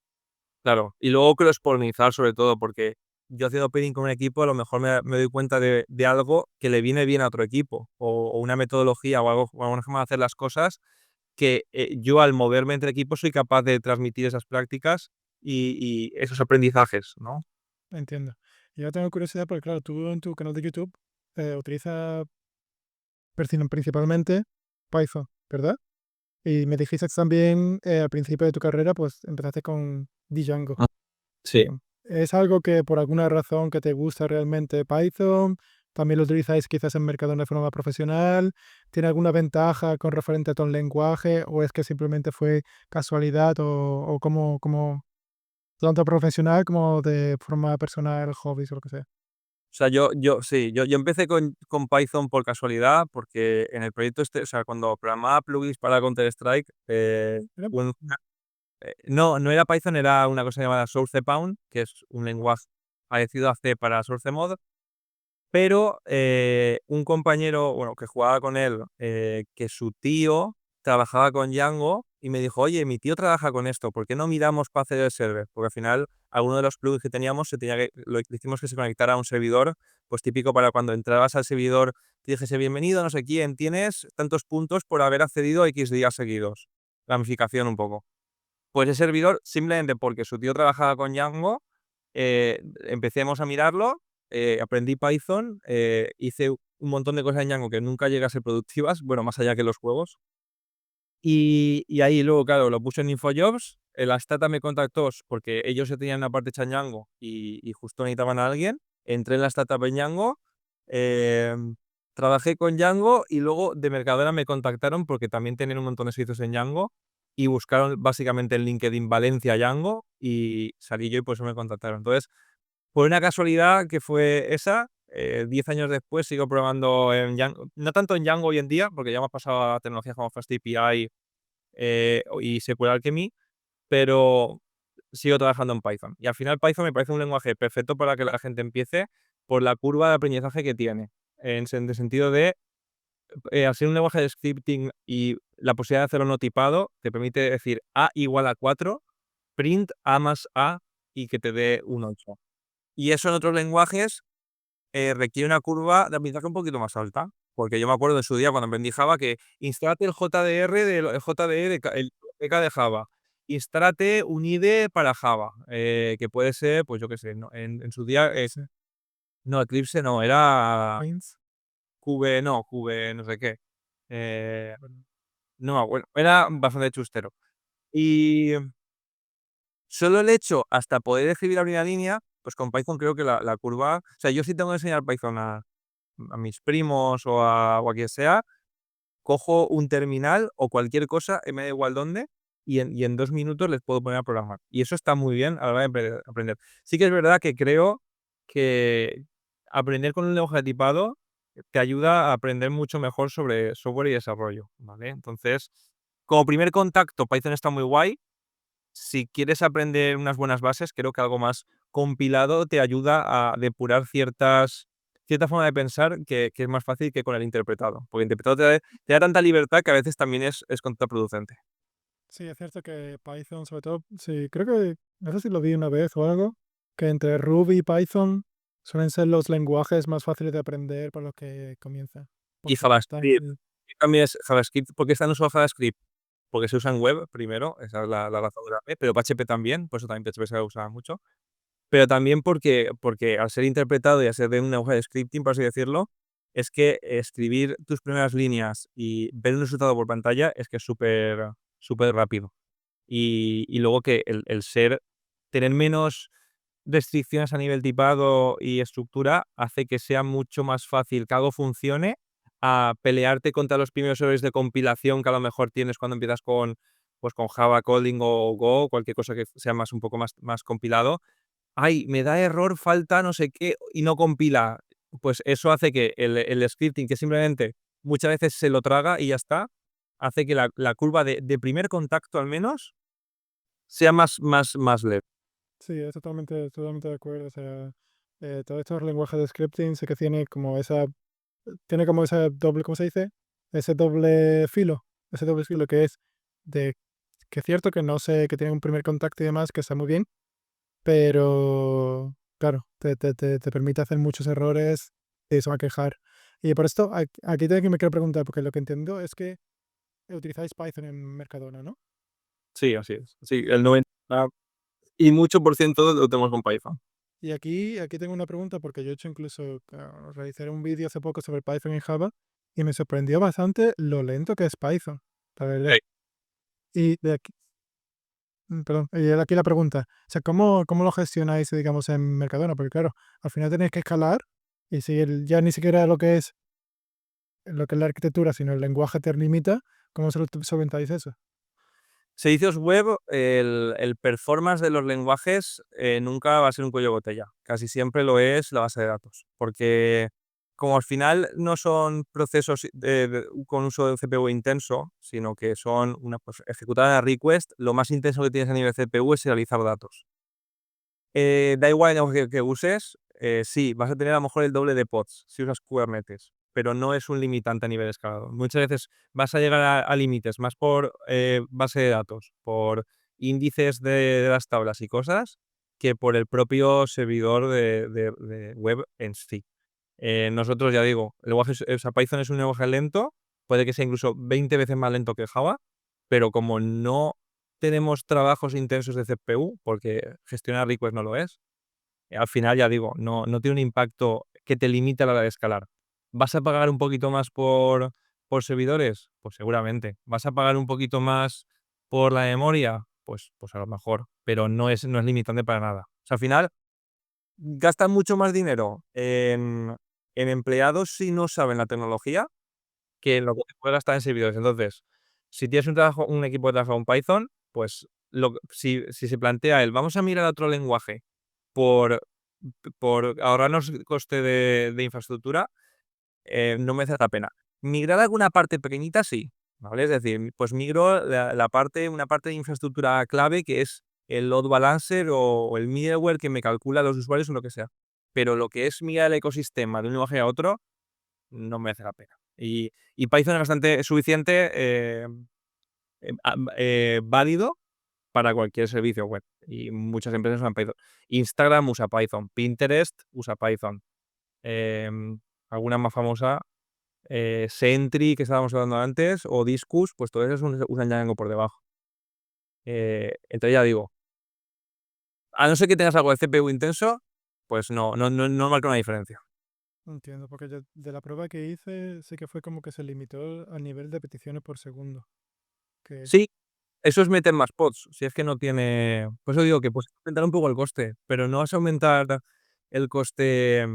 Claro, y luego cross-polinizar sobre todo, porque yo haciendo pairing con un equipo, a lo mejor me doy cuenta de algo que le viene bien a otro equipo, o una metodología o algo, o alguna forma de hacer las cosas que yo al moverme entre equipos soy capaz de transmitir esas prácticas y esos aprendizajes, ¿no? Entiendo. Y ahora tengo curiosidad porque, claro, tú en tu canal de YouTube utilizas principalmente Python, ¿verdad? Y me dijiste también al principio de tu carrera, pues empezaste con Django. Ah, sí. ¿Es algo que por alguna razón que te gusta realmente Python? ¿También lo utilizáis quizás en mercado de forma profesional? ¿Tiene alguna ventaja con referente a tu lenguaje? ¿O es que simplemente fue casualidad o como tanto profesional como de forma personal, hobbies o lo que sea? O sea, yo empecé con Python por casualidad, porque en el proyecto este, o sea, cuando programaba plugins para Counter-Strike, Mira, no era Python, era una cosa llamada SourcePound, que es un lenguaje parecido a C para SourceMod, pero un compañero, bueno, que jugaba con él, que su tío trabajaba con Django y me dijo, oye, mi tío trabaja con esto, ¿por qué no miramos para hacer el server? Porque al final, alguno de los plugins que teníamos lo hicimos que se conectara a un servidor, pues típico para cuando entrabas al servidor, te dijese, bienvenido, no sé quién, tienes tantos puntos por haber accedido a X días seguidos. Ramificación un poco. Pues ese servidor, simplemente porque su tío trabajaba con Django, empecemos a mirarlo, aprendí Python, hice un montón de cosas en Django que nunca llegué a ser productivas, bueno, más allá que los juegos. Y ahí luego, claro, lo puse en InfoJobs, la startup me contactó porque ellos ya tenían una parte hecha en Django y justo necesitaban a alguien. Entré en la startup en Django, trabajé con Django y luego de Mercadona me contactaron porque también tenían un montón de servicios en Django y buscaron básicamente en LinkedIn Valencia Django y salí yo y por eso me contactaron. Entonces, por una casualidad que fue esa, 10 años después sigo programando en Django, no tanto en Django hoy en día, porque ya hemos pasado a tecnologías como FastAPI y SQL Alchemy, pero sigo trabajando en Python. Y al final Python me parece un lenguaje perfecto para que la gente empiece por la curva de aprendizaje que tiene. En el sentido de, al ser un lenguaje de scripting y la posibilidad de hacerlo no tipado, te permite decir A igual a 4, print A más A y que te dé un 8. Y eso en otros lenguajes requiere una curva de aprendizaje un poquito más alta. Porque yo me acuerdo en su día cuando aprendí Java que instálate el JDR el JDE el PK de Java. Instálate un IDE para Java, que puede ser, pues yo qué sé, en su día, Sí. no, Eclipse no, era Points. Cube no sé qué. Eh, Bueno, no me acuerdo, era bastante chustero. Y solo el hecho hasta poder escribir la primera línea, pues con Python creo que la curva, o sea, yo sí tengo que enseñar Python a mis primos o a quien sea, cojo un terminal o cualquier cosa, me da igual dónde, y en 2 minutos les puedo poner a programar. Y eso está muy bien a la hora de aprender. Sí que es verdad que creo que aprender con un lenguaje tipado te ayuda a aprender mucho mejor sobre software y desarrollo, ¿vale? Entonces, como primer contacto, Python está muy guay. Si quieres aprender unas buenas bases, creo que algo más compilado te ayuda a depurar cierta forma de pensar que es más fácil que con el interpretado. Porque el interpretado te da tanta libertad que a veces también es contraproducente. sí, es cierto que Python, sobre todo, sí, creo que, no sé si lo vi una vez o algo, que entre Ruby y Python suelen ser los lenguajes más fáciles de aprender por los que comienza. Y Porque están, JavaScript. También es JavaScript. ¿Por qué está en uso JavaScript? Porque se usa en web primero, esa es la razón grande, pero PHP también, por eso también PHP se usa mucho. Pero también porque al ser interpretado y al ser de un lenguaje de scripting, por así decirlo, es que escribir tus primeras líneas y ver un resultado por pantalla es que es súper súper rápido. Y luego que tener menos restricciones a nivel tipado y estructura hace que sea mucho más fácil que algo funcione a pelearte contra los primeros errores de compilación que a lo mejor tienes cuando empiezas con Java Coding o Go, cualquier cosa que sea un poco más compilado. Ay, me da error, falta no sé qué y no compila. Pues eso hace que el scripting, que simplemente muchas veces se lo traga y ya está, hace que la curva de primer contacto al menos sea más leve. sí, es totalmente de acuerdo. O sea, todos estos lenguajes de scripting sí que tiene como esa doble, ¿cómo se dice? Ese doble filo que es de que es cierto que no sé, que tiene un primer contacto y demás, que está muy bien, pero claro, te permite hacer muchos errores y se va a quejar. Y por esto, aquí tengo que me quiero preguntar, porque lo que entiendo es que utilizáis Python en Mercadona, ¿no? Sí, así es. Sí, el 90 y mucho por ciento lo tenemos con Python. Y aquí tengo una pregunta, porque yo he hecho incluso, realicé un vídeo hace poco sobre Python y Java, y me sorprendió bastante lo lento que es Python, la verdad. Ey, Y de aquí, perdón, y de aquí la pregunta, o sea, ¿cómo lo gestionáis, digamos, en Mercadona? Porque claro, al final tenéis que escalar, y si ya ni siquiera lo que es la arquitectura, sino el lenguaje te limita, ¿cómo solventáis eso? Servicios web, el performance de los lenguajes nunca va a ser un cuello de botella. Casi siempre lo es la base de datos. Porque como al final no son procesos con uso de CPU intenso, sino que son pues, ejecutar la request, lo más intenso que tienes a nivel CPU es serializar datos. Da igual el lenguaje que uses, sí, vas a tener a lo mejor el doble de pods si usas Kubernetes, pero no es un limitante a nivel escalado. Muchas veces vas a llegar a límites más por base de datos, por índices de las tablas y cosas, que por el propio servidor de web en sí. Nosotros, ya digo, o sea, Python es un lenguaje lento, puede que sea incluso 20 veces más lento que Java, pero como no tenemos trabajos intensos de CPU, porque gestionar request no lo es, al final, ya digo, no tiene un impacto que te limite a la hora de escalar. ¿Vas a pagar un poquito más por servidores? Pues seguramente. ¿Vas a pagar un poquito más por la memoria? Pues a lo mejor, pero no es limitante para nada. O sea, al final gastan mucho más dinero en empleados si no saben la tecnología que en lo que te puedes gastar en servidores. Entonces, si tienes un equipo de trabajo en Python, pues si se plantea vamos a mirar a otro lenguaje por por ahorrarnos coste de infraestructura, no merece la pena. Migrar alguna parte pequeñita sí, ¿vale? Es decir, pues migro una parte de infraestructura clave que es el load balancer o el middleware que me calcula los usuarios o lo que sea. Pero lo que es mirar el ecosistema de un lenguaje a otro, no merece la pena. Y Python es bastante suficiente válido para cualquier servicio web. Y muchas empresas usan Python. Instagram usa Python, Pinterest usa Python. Alguna más famosa, Sentry, que estábamos hablando antes, o Disqus, pues todos esos usan Django por debajo. Entonces ya digo, a no ser que tengas algo de CPU intenso, pues no marca una diferencia. Entiendo, porque yo de la prueba que hice sí que fue como que se limitó al nivel de peticiones por segundo. Que Sí, eso es meter más pods, si es que no tiene. Por eso digo que puedes aumentar un poco el coste, pero no vas a aumentar el coste.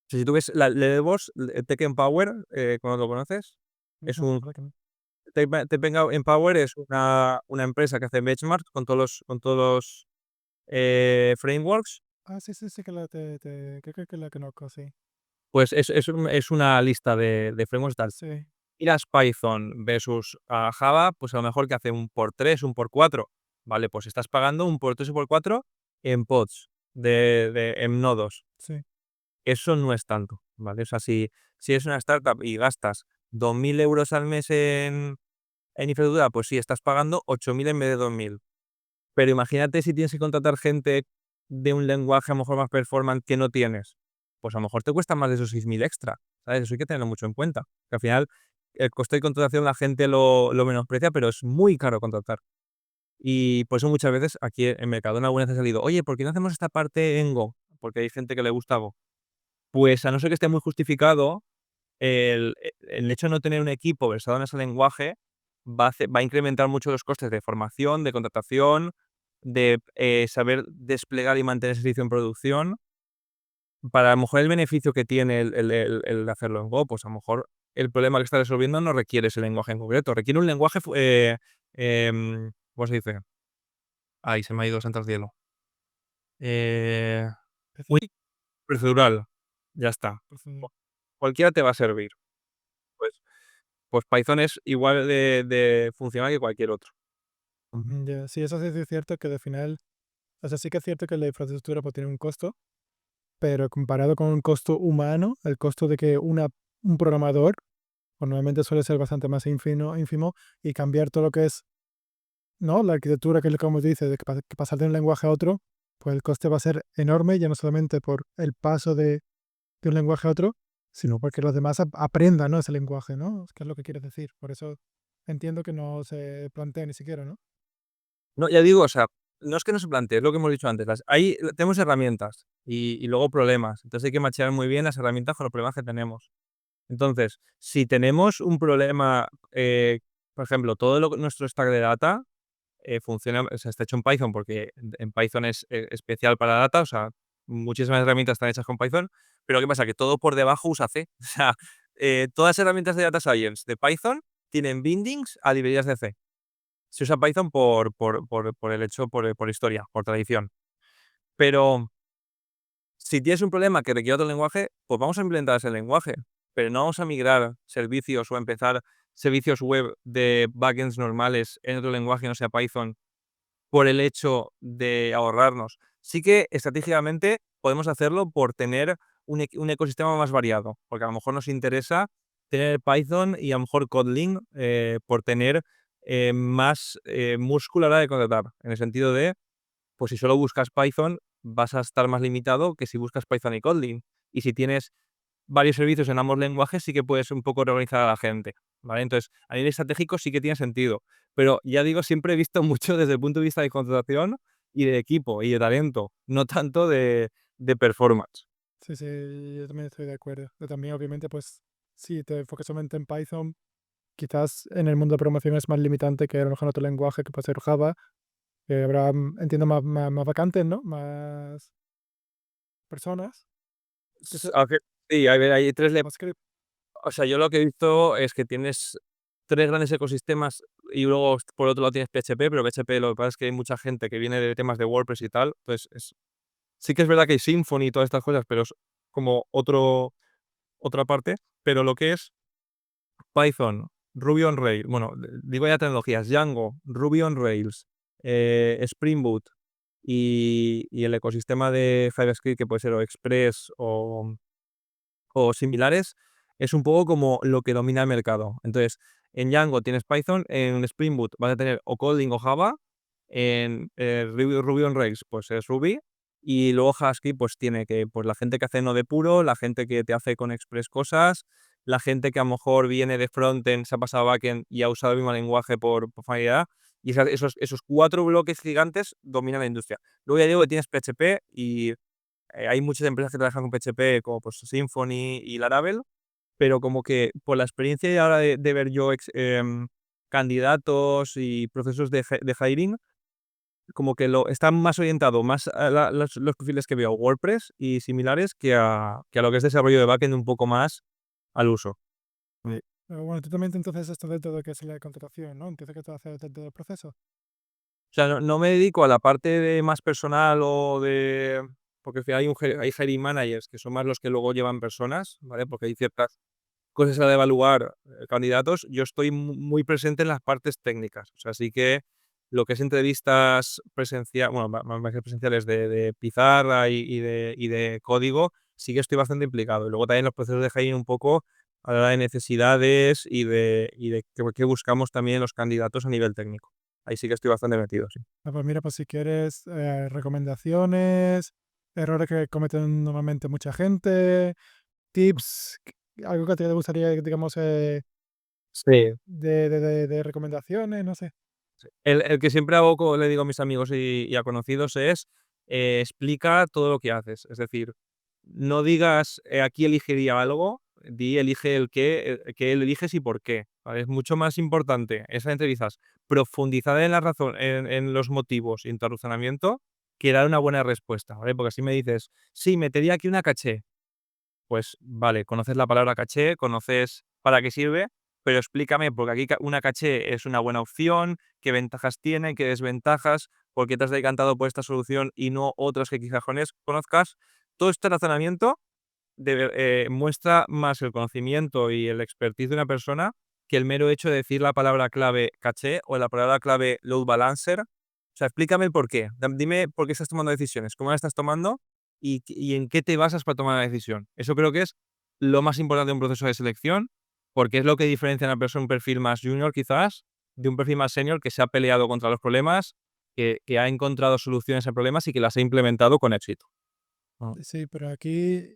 Si tú ves la Ledvos, Tech Empower, cuando lo conoces, es no, la un. verdad que no. Tech Empower es una empresa que hace benchmark con todos los frameworks. Ah, sí, sí, sí, que creo que la conozco, sí. Pues es una lista de frameworks tal. Sí, Miras Python versus Java, pues a lo mejor que hace un por 3 un por 4. Vale, pues estás pagando un por 3 o por 4 en pods, en nodos. sí. Eso no es tanto, ¿vale? O sea, si es una startup y gastas 2.000 euros al mes en infraestructura, pues sí, estás pagando 8.000 en vez de 2.000. Pero imagínate si tienes que contratar gente de un lenguaje a lo mejor más performant que no tienes, pues a lo mejor te cuesta más de esos 6.000 extra, ¿sabes? Eso hay que tenerlo mucho en cuenta, que al final el coste de contratación la gente lo menosprecia, pero es muy caro contratar. Y por eso muchas veces aquí en Mercadona alguna vez ha salido: "Oye, ¿por qué no hacemos esta parte en Go?". Porque hay gente que le gusta Go. Pues a no ser que esté muy justificado, el hecho de no tener un equipo versado en ese lenguaje va a incrementar mucho los costes de formación, de contratación, de, saber desplegar y mantener ese servicio en producción. Para a lo mejor el beneficio que tiene el hacerlo en Go, pues a lo mejor el problema que está resolviendo no requiere ese lenguaje en concreto, requiere un lenguaje ¿cómo se dice? Ay, se me ha ido santo al cielo. Eh, muy Específico. procedural, ya está. Cualquiera te va a servir. Pues Pues Python es igual de funcional que cualquier otro. Ujú. Ya, sí, eso sí es cierto que al final, o sea, sí que es cierto que la infraestructura pues, tiene un costo, pero comparado con un costo humano, el costo de que un programador pues, normalmente suele ser bastante más ínfimo y cambiar todo lo que es, ¿no? La arquitectura, que es lo que como dices, de que pasar de un lenguaje a otro, pues el coste va a ser enorme, ya no solamente por el paso de un lenguaje a otro, sino porque los demás aprendan, ¿no? Ese lenguaje, ¿no? ¿Qué es lo que quieres decir? Por eso entiendo que no se plantea ni siquiera, ¿no? No, ya digo, o sea, no es que no se plantee, es lo que hemos dicho antes. Tenemos herramientas y luego problemas. Entonces hay que machear muy bien las herramientas con los problemas que tenemos. Entonces, si tenemos un problema, por ejemplo, nuestro stack de data funciona, o sea, está hecho en Python porque en Python es especial para data, o sea, muchísimas herramientas están hechas con Python, pero ¿qué pasa? Que todo por debajo usa C. O sea, todas las herramientas de Data Science de Python tienen bindings a librerías de C. Se usa Python por el hecho, por historia, por tradición. Pero si tienes un problema que requiere otro lenguaje, pues vamos a implementar ese lenguaje, pero no vamos a migrar servicios o empezar servicios web de backends normales en otro lenguaje que no sea Python por el hecho de ahorrarnos. Sí que estratégicamente podemos hacerlo por tener un ecosistema más variado, porque a lo mejor nos interesa tener Python y a lo mejor Kotlin por tener más músculo a la hora de contratar, en el sentido de, pues si solo buscas Python, vas a estar más limitado que si buscas Python y Kotlin. Y si tienes varios servicios en ambos lenguajes, sí que puedes un poco reorganizar a la gente, ¿vale? Entonces, a nivel estratégico sí que tiene sentido. Pero ya digo, siempre he visto mucho desde el punto de vista de contratación y de equipo y de talento, no tanto de performance. Sí, sí, yo también estoy de acuerdo. Yo también, obviamente, pues, si te enfocas solamente en Python, quizás en el mundo de programación es más limitante que a lo mejor en otro lenguaje que puede ser Java, que habrá, entiendo, más vacantes, ¿no? Más personas. Que se, Aunque sí, a ver, hay tres. más que, O sea, yo lo que he visto es que tienes tres grandes ecosistemas y luego por otro lado tienes PHP, pero PHP lo que pasa es que hay mucha gente que viene de temas de WordPress y tal. Entonces, sí que es verdad que hay Symfony y todas estas cosas, pero es como otra parte. Pero lo que es Python, Ruby on Rails, bueno, digo ya tecnologías, Django, Ruby on Rails, Spring Boot y el ecosistema de JavaScript, que puede ser o Express o similares, es un poco como lo que domina el mercado. Entonces, en Django tienes Python, en Spring Boot vas a tener o Kotlin o Java, en Ruby on Rails pues es Ruby, y luego JavaScript pues tiene que, pues la gente que hace Node puro, la gente que te hace con Express cosas, la gente que a lo mejor viene de frontend, se ha pasado a backend y ha usado el mismo lenguaje por familiaridad, y esos 4 bloques gigantes dominan la industria. Luego ya digo que tienes PHP y hay muchas empresas que trabajan con PHP, como pues Symfony y Laravel, pero como que por la experiencia y ahora de ver yo candidatos y procesos de hiring, como que están más orientado más a los perfiles que veo, WordPress y similares, que a lo que es desarrollo de backend un poco más al uso. Sí. Pero bueno, tú también entonces estás dentro de lo que es la contratación, ¿no? Entiendo que tú haces dentro del proceso. O sea, no me dedico a la parte de más personal o de... Porque al final hay hiring managers que son más los que luego llevan personas, ¿vale? Porque hay ciertas cosas a la de evaluar candidatos. Yo estoy muy presente en las partes técnicas. O sea, así que lo que es entrevistas presenciales, bueno, más que presenciales de pizarra y de código, sí que estoy bastante implicado. Y luego también los procesos de hiring un poco a la hora de necesidades y de qué buscamos también en los candidatos a nivel técnico. Ahí sí que estoy bastante metido, sí. Ah, pues mira, pues si quieres recomendaciones, errores que cometen normalmente mucha gente, tips, algo que te gustaría, digamos, Sí. de recomendaciones, no sé. El que siempre hago, le digo a mis amigos y a conocidos es, explica todo lo que haces. Es decir, no digas, aquí elegiría algo, elige el que eliges y por qué, ¿vale? Es mucho más importante en esas entrevistas profundizar en la razón, en los motivos y en tu razonamiento, que dar una buena respuesta, ¿vale? Porque si me dices: "Sí, metería aquí una caché". Pues vale, conoces la palabra caché, conoces para qué sirve, pero explícame, porque aquí una caché es una buena opción, qué ventajas tiene, qué desventajas, por qué te has decantado por esta solución y no otras que quizás conozcas. Todo este razonamiento muestra más el conocimiento y el expertise de una persona que el mero hecho de decir la palabra clave caché o la palabra clave load balancer. O sea, explícame el por qué. Dime por qué estás tomando decisiones, cómo las estás tomando y en qué te basas para tomar la decisión. Eso creo que es lo más importante de un proceso de selección, porque es lo que diferencia a una persona, un perfil más junior quizás, de un perfil más senior que se ha peleado contra los problemas, que ha encontrado soluciones a problemas y que las ha implementado con éxito. Ah. Sí, pero aquí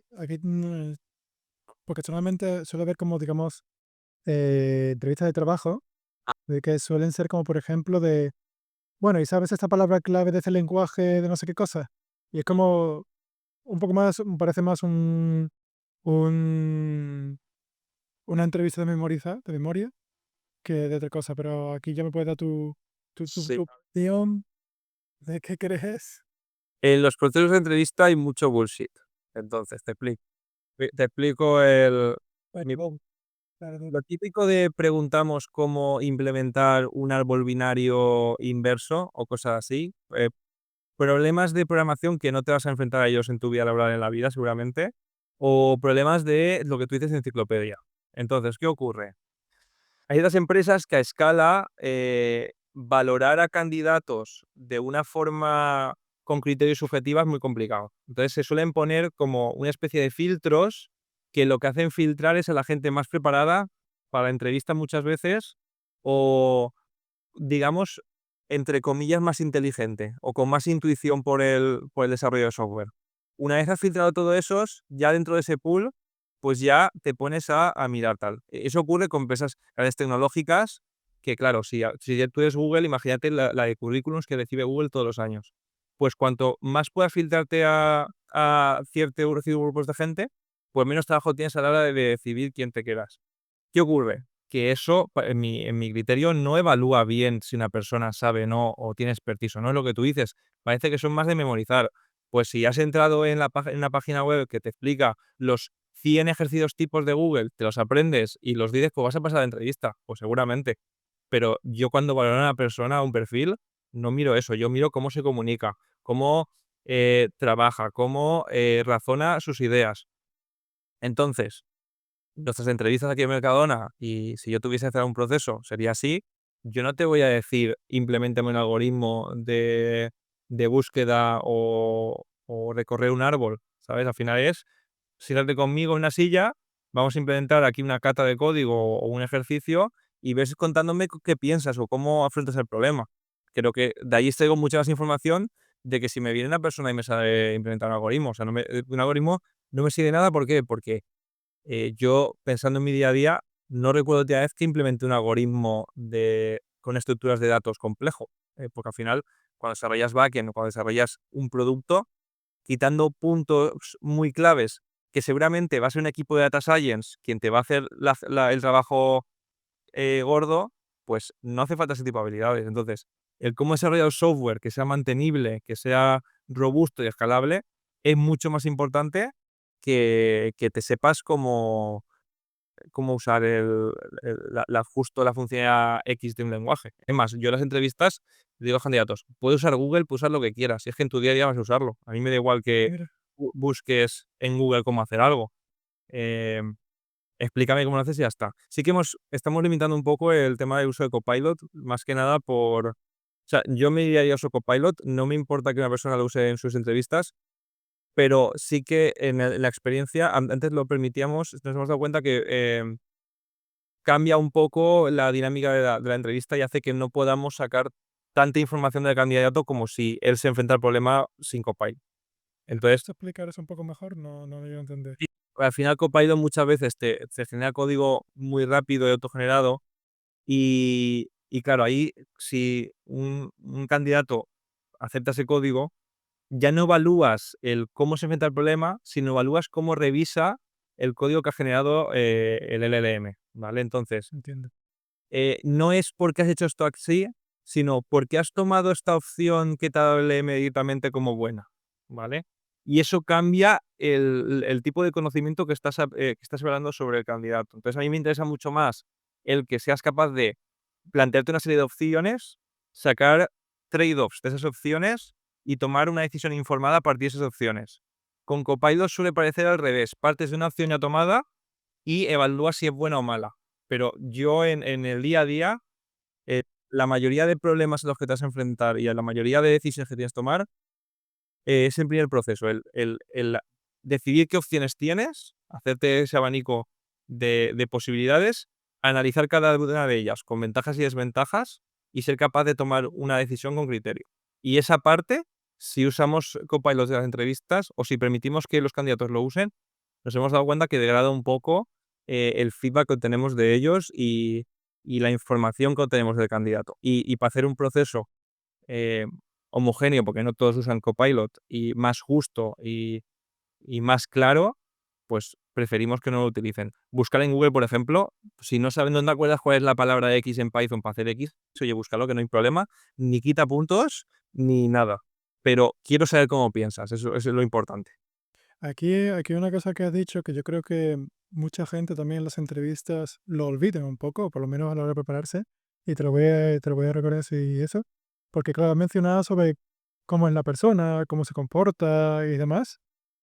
porque normalmente suele haber como, digamos, entrevistas de trabajo, de que suelen ser como, por ejemplo, de, bueno, ¿y sabes esta palabra clave de ese lenguaje de no sé qué cosa? Y es como un poco más, me parece más un, una entrevista de memoria, que de otra cosa, pero aquí ya me puedes dar tu Sí. opinión de qué crees. En los procesos de entrevista hay mucho bullshit. Entonces, te explico Bueno, claro, lo típico de preguntamos cómo implementar un árbol binario inverso o cosas así. Problemas de programación que no te vas a enfrentar a ellos en tu vida laboral en la vida, seguramente. O problemas de lo que tú dices en enciclopedia. Entonces, ¿qué ocurre? Hay otras empresas que a escala, valorar a candidatos de una forma con criterios subjetivos es muy complicado. Entonces se suelen poner como una especie de filtros que lo que hacen filtrar es a la gente más preparada para la entrevista muchas veces o, digamos, entre comillas, más inteligente o con más intuición por el desarrollo de software. Una vez has filtrado todos esos, ya dentro de ese pool, pues ya te pones a mirar tal. Eso ocurre con empresas grandes tecnológicas que, claro, si ya tú eres Google, imagínate la de currículums que recibe Google todos los años. Pues cuanto más puedas filtrarte a ciertos grupos de gente, pues menos trabajo tienes a la hora de decidir quién te quedas. ¿Qué ocurre? Que eso, en mi criterio, no evalúa bien si una persona sabe no o tiene expertise o no, es lo que tú dices. Parece que son más de memorizar. Pues si has entrado en una página web que te explica los 100 ejercicios tipos de Google, te los aprendes y los dices, pues vas a pasar la entrevista, pues seguramente. Pero yo cuando valoro a una persona, a un perfil, no miro eso, yo miro cómo se comunica, cómo trabaja, cómo razona sus ideas. Entonces, nuestras entrevistas aquí en Mercadona, y si yo tuviese que hacer un proceso, sería así. yo no te voy a decir implementame un algoritmo de búsqueda o recorrer un árbol, ¿sabes? Al final es, siéntate conmigo en una silla, vamos a implementar aquí una cata de código o un ejercicio y ves contándome qué piensas o cómo afrontas el problema. Creo que de ahí extraigo mucha más información de que si me viene una persona y me sabe implementar un algoritmo. O sea, un algoritmo no me sirve de nada, ¿por qué? Porque yo, pensando en mi día a día, no recuerdo la última vez que implementé un algoritmo con estructuras de datos complejo. Porque al final, cuando desarrollas backend o cuando desarrollas un producto, quitando puntos muy claves, que seguramente va a ser un equipo de data science quien te va a hacer el trabajo gordo, pues no hace falta ese tipo de habilidades. Entonces, el cómo desarrollar software que sea mantenible, que sea robusto y escalable, es mucho más importante que te sepas cómo usar justo la funcionalidad X de un lenguaje. Es más, yo en las entrevistas digo a los candidatos, puedes usar Google, puedes usar lo que quieras, si es que en tu día a día vas a usarlo. A mí me da igual que Mira, busques en Google cómo hacer algo. Em, Explícame cómo lo haces y ya está. Sí que estamos limitando un poco el tema del uso de Copilot, más que nada o sea, yo me diría uso Copilot, no me importa que una persona lo use en sus entrevistas, pero sí que en la experiencia, antes lo permitíamos, nos hemos dado cuenta que cambia un poco la dinámica de la entrevista y hace que no podamos sacar tanta información del candidato como si él se enfrenta al problema sin Copilot. Entonces, ¿puedes explicar eso un poco mejor? No lo llego a entender. sí, al final Copilot muchas veces te genera código muy rápido y autogenerado. Y claro, ahí si un candidato acepta ese código, ya no evalúas el cómo se enfrenta el problema, sino evalúas cómo revisa el código que ha generado el LLM, ¿vale? Entonces, Entiendo. no es porque has hecho esto así, sino porque has tomado esta opción que te ha dado el LLM directamente como buena, ¿vale? Y eso cambia el tipo de conocimiento que estás evaluando sobre el candidato. Entonces, a mí me interesa mucho más el que seas capaz de plantearte una serie de opciones, sacar trade-offs de esas opciones y tomar una decisión informada a partir de esas opciones. Con Copilot suele parecer al revés, partes de una opción ya tomada y evalúas si es buena o mala. Pero yo en el día a día, eh, la mayoría de problemas a los que te vas a enfrentar y a la mayoría de decisiones que tienes que tomar, es el primer proceso, el decidir qué opciones tienes, hacerte ese abanico de posibilidades, analizar cada una de ellas con ventajas y desventajas y ser capaz de tomar una decisión con criterio. Y esa parte, si usamos Copilot de las entrevistas o si permitimos que los candidatos lo usen, nos hemos dado cuenta que degrada un poco el feedback que obtenemos de ellos y la información que obtenemos del candidato. Y para hacer un proceso eh, homogéneo, porque no todos usan Copilot, y más justo y más claro, pues preferimos que no lo utilicen. Buscar en Google, por ejemplo, si no saben dónde acuerdas cuál es la palabra X en Python para hacer X, oye, búscalo, que no hay problema, ni quita puntos, ni nada. Pero quiero saber cómo piensas, eso es lo importante. Aquí hay una cosa que has dicho que yo creo que mucha gente también en las entrevistas lo olvida un poco, por lo menos a la hora de prepararse, y te lo voy a recordar si eso, porque claro, has mencionado sobre cómo es la persona, cómo se comporta y demás,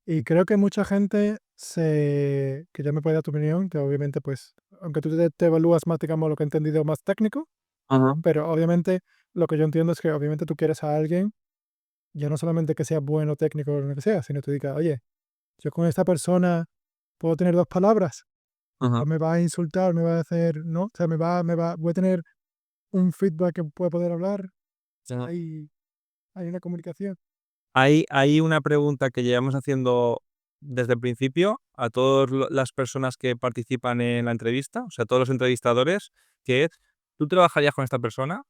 y creo que mucha gente que ya me puede dar tu opinión, que obviamente pues, aunque tú te evalúas más, digamos, lo que he entendido más técnico, Ajá, pero obviamente lo que yo entiendo es que obviamente tú quieres a alguien, ya no solamente que sea bueno técnico o lo que sea, sino tú digas, oye, yo con esta persona puedo tener 2 palabras, ajá. o me va a insultar, me va a hacer, ¿no? O sea, voy a tener un feedback que pueda poder hablar, Ya. hay una comunicación. Hay una pregunta que llevamos haciendo desde el principio a todas las personas que participan en la entrevista, o sea, todos los entrevistadores, que es, ¿tú trabajarías con esta persona?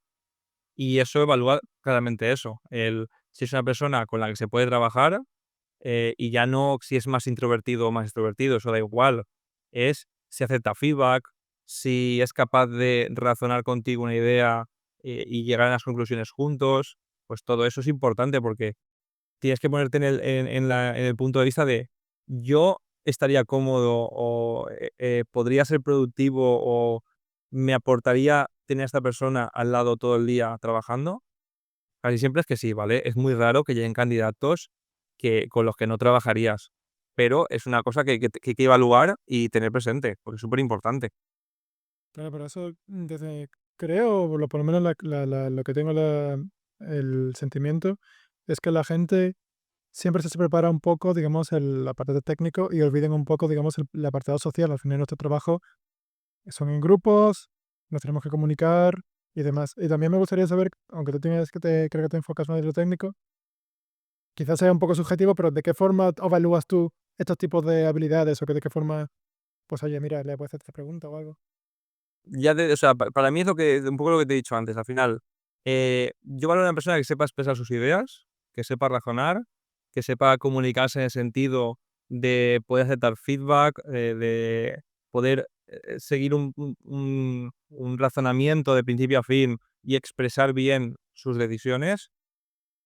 Y eso evalúa claramente eso, si es una persona con la que se puede trabajar, y ya no si es más introvertido o más extrovertido, eso da igual. Es si acepta feedback, si es capaz de razonar contigo una idea, y llegar a las conclusiones juntos, pues todo eso es importante porque tienes que ponerte en el punto de vista de yo estaría cómodo o podría ser productivo o me aportaría tener a esta persona al lado todo el día trabajando. Casi siempre es que sí, ¿vale? Es muy raro que lleguen candidatos con los que no trabajarías, pero es una cosa que hay que evaluar y tener presente, porque es súper importante. Claro, pero eso desde creo, por lo menos lo que tengo el sentimiento, es que la gente siempre se prepara un poco, digamos, el apartado técnico y olviden un poco, digamos, el apartado social. Al final nuestro trabajo son en grupos, nos tenemos que comunicar y demás. Y también me gustaría saber, aunque tú tienes creo que te enfocas más en lo técnico, quizás sea un poco subjetivo, pero ¿de qué forma evalúas tú estos tipos de habilidades o que de qué forma, pues oye, mira, le puedes hacer esta pregunta o algo? O sea, para mí es un poco lo que te he dicho antes, al final, yo valoro a una persona que sepa expresar sus ideas, que sepa razonar, que sepa comunicarse en el sentido de poder aceptar feedback, de poder, seguir un razonamiento de principio a fin y expresar bien sus decisiones.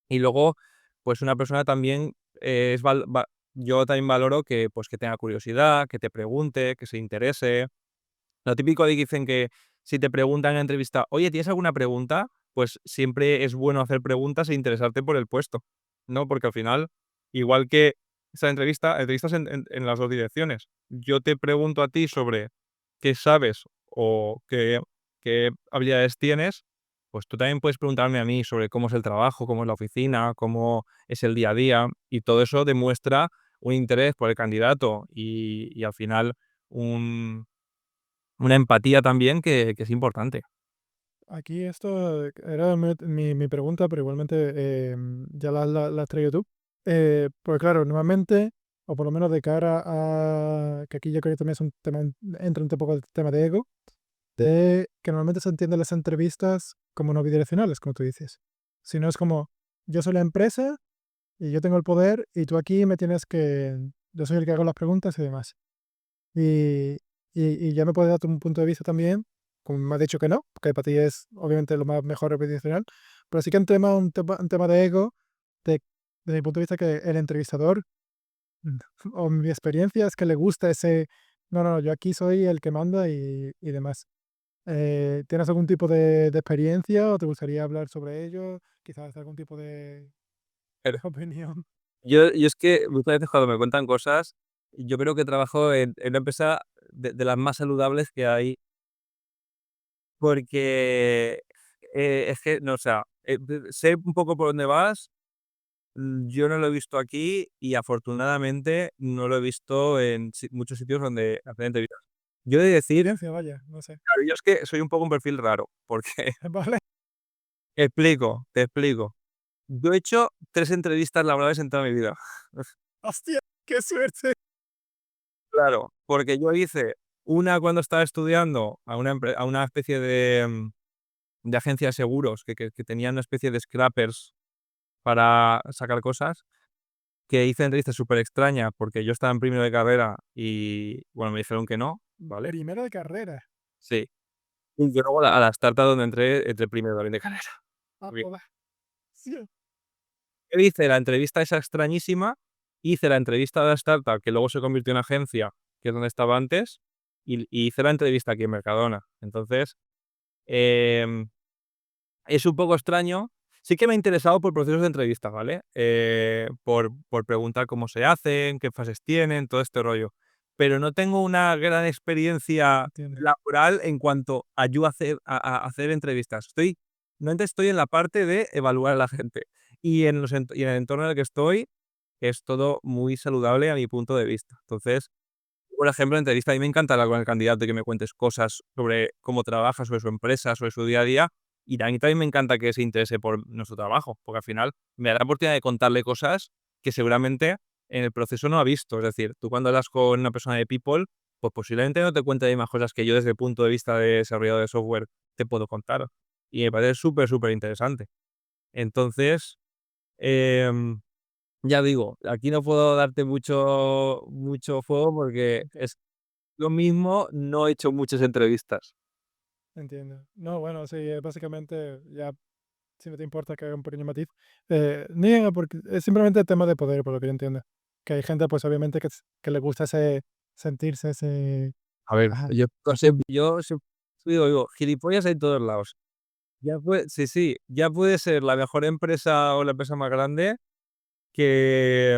Y luego, pues una persona también, es val va yo también valoro que, pues, que tenga curiosidad, que te pregunte, que se interese. Lo típico de que dicen que si te preguntan en la entrevista: "Oye, ¿tienes alguna pregunta?". Pues siempre es bueno hacer preguntas e interesarte por el puesto, ¿no? Porque al final, igual que esa entrevistas en las 2 direcciones. Yo te pregunto a ti sobre qué sabes o qué habilidades tienes, pues tú también puedes preguntarme a mí sobre cómo es el trabajo, cómo es la oficina, cómo es el día a día, y todo eso demuestra un interés por el candidato y al final un una empatía también que es importante. Aquí esto era mi pregunta, pero igualmente ya la has traído tú. Porque claro, normalmente, o por lo menos de cara a que aquí yo creo que también es un tema, entra un poco el tema de ego, de que normalmente se entienden las entrevistas como no bidireccionales, como tú dices. Si no es como, yo soy la empresa y yo tengo el poder y tú aquí me tienes que, yo soy el que hago las preguntas y demás. Y, y ya me puedes dar un punto de vista también, como me has dicho que no, porque para ti es obviamente lo más mejor bidireccional, pero sí que en un tema de ego, de, desde mi punto de vista que el entrevistador, o mi experiencia es que le gusta ese, no, no, yo aquí soy el que manda y demás. ¿Tienes algún tipo de experiencia o te gustaría hablar sobre ello? Quizás algún tipo de Pero opinión. yo es que muchas veces cuando me cuentan cosas, yo creo que trabajo en una empresa de las más saludables que hay, porque, es que, no, o sea, sé un poco por dónde vas, yo no lo he visto aquí y afortunadamente no lo he visto en muchos sitios donde hacen entrevistas. Yo he de decir, Experiencia, vaya, no sé. claro, yo es que soy un poco un perfil raro, porque Vale. te explico. Yo he hecho 3 entrevistas laborales en toda mi vida. Hostia, qué suerte. Claro, porque yo hice una cuando estaba estudiando a una especie de agencia de seguros que tenían una especie de scrappers para sacar cosas, que hice entrevistas súper extraña porque yo estaba en primero de carrera y, bueno, me dijeron que no, ¿vale? Primero de carrera. Sí. Y yo luego a la startup donde entré primero también de carrera. Ah, Muy bien. joder. Sí. Yo hice la entrevista esa extrañísima, hice la entrevista de la startup que luego se convirtió en agencia, que es donde estaba antes, y hice la entrevista aquí en Mercadona. Entonces, em, es un poco extraño. Sí que me ha interesado por procesos de entrevista, ¿vale? Por preguntar cómo se hacen, qué fases tienen, todo este rollo. Pero no tengo una gran experiencia Entiendo. laboral en cuanto a yo a hacer entrevistas. Normalmente estoy en la parte de evaluar a la gente. Y en el entorno en el que estoy, es todo muy saludable a mi punto de vista. Entonces, por ejemplo, en entrevista, a mí me encanta hablar con el candidato y que me cuentes cosas sobre cómo trabaja, sobre su empresa, sobre su día a día. Y a mí también me encanta que se interese por nuestro trabajo, porque al final me da la oportunidad de contarle cosas que seguramente en el proceso no ha visto. Es decir, tú cuando hablas con una persona de People, pues posiblemente no te cuente las mismas cosas que yo desde el punto de vista de desarrollador de software te puedo contar. Y me parece súper, súper interesante. Entonces, em, ya digo, aquí no puedo darte mucho fuego porque Ok, es lo mismo, no he hecho muchas entrevistas. entiendo. No, bueno, sí, básicamente, ya, si no te importa que haga un pequeño matiz, ni porque es simplemente el tema de poder, por lo que yo entiendo. Que hay gente, pues obviamente, que le gusta sentirse ese. A ver, Ajá, yo siempre digo, gilipollas hay en todos lados. Sí, sí, ya puede ser la mejor empresa o la empresa más grande que,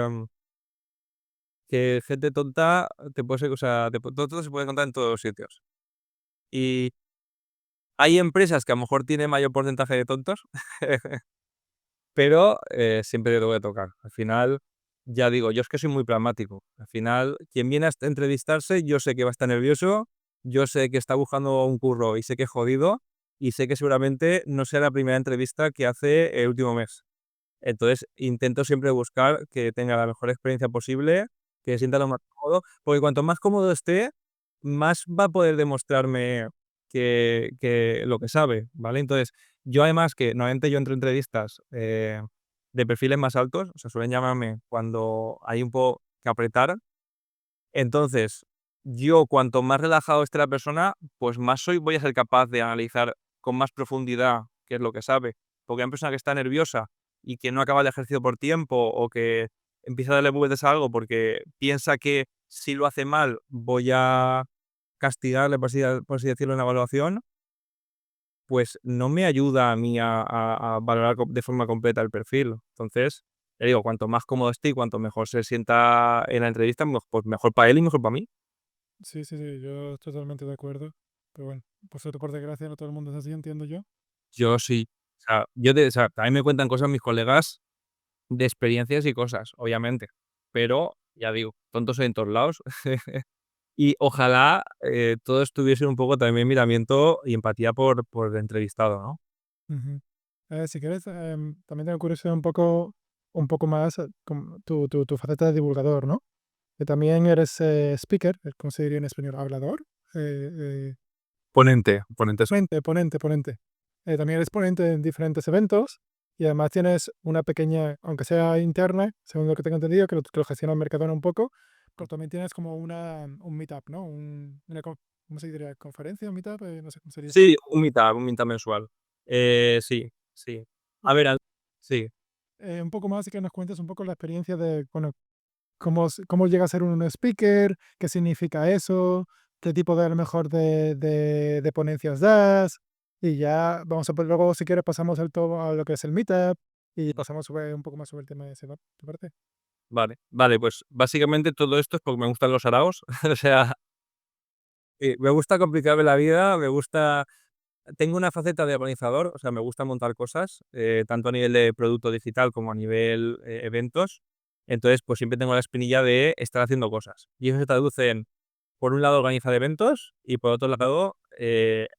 que gente tonta te puede ser, o sea, todo se puede encontrar en todos los sitios. Y Hay empresas que a lo mejor tienen mayor porcentaje de tontos, pero siempre te tengo que tocar. Al final, ya digo, yo es que soy muy pragmático. Al final, quien viene a entrevistarse, yo sé que va a estar nervioso, yo sé que está buscando un curro y sé que es jodido, y sé que seguramente no sea la primera entrevista que hace el último mes. Entonces, intento siempre buscar que tenga la mejor experiencia posible, que se sienta lo más cómodo, porque cuanto más cómodo esté, más va a poder demostrarme que lo que sabe, ¿vale? Entonces, yo además que normalmente yo entro en entrevistas, de perfiles más altos, o sea, suelen llamarme cuando hay un poco que apretar. Entonces, yo cuanto más relajado esté la persona, pues más voy a ser capaz de analizar con más profundidad qué es lo que sabe. Porque hay una persona que está nerviosa y que no acaba el ejercicio por tiempo o que empieza a darle vueltas a algo porque piensa que si lo hace mal voy a castigarle, por así decirlo, en la evaluación, pues no me ayuda a mí a valorar de forma completa el perfil. Entonces, le digo, cuanto más cómodo esté y cuanto mejor se sienta en la entrevista, pues mejor para él y mejor para mí. Sí, sí, sí, yo estoy totalmente de acuerdo. Pero bueno, por suerte, por desgracia, no todo el mundo es así, entiendo yo. Yo sí. O sea, o sea, también me cuentan cosas mis colegas de experiencias y cosas, obviamente. Pero, ya digo, tontos hay en todos lados. Y ojalá todos tuviesen un poco también miramiento y empatía por el entrevistado, ¿no? Ujú. Si quieres, también tengo curiosidad un poco más con tu faceta de divulgador, ¿no? Que también eres speaker, ¿cómo se diría en español? Hablador. Eh, eh, Ponente eso. ponente. También eres ponente en diferentes eventos y además tienes una pequeña, aunque sea interna, según lo que tengo entendido, que lo gestiona el Mercadona un poco, pero también tienes como un meetup, ¿no? ¿Cómo se diría? ¿Conferencia? ¿Un meetup? No sé cómo sería. Sí, un meetup mensual. Sí, sí. A ver, sí. Un poco más y que nos cuentes un poco la experiencia de, bueno, cómo llega a ser un speaker, qué significa eso, qué tipo de a lo mejor de ponencias das, y ya vamos a luego si quieres pasamos al todo a lo que es el meetup y pasamos un poco más sobre el tema de ese, ¿te parece? Vale, vale, pues básicamente todo esto es porque me gustan los araos. O sea, me gusta complicarme la vida, me gusta. Tengo una faceta de organizador, o sea, me gusta montar cosas, tanto a nivel de producto digital como a nivel eventos. Entonces, pues siempre tengo la espinilla de estar haciendo cosas. Y eso se traduce en, por un lado, organizar eventos y por otro lado,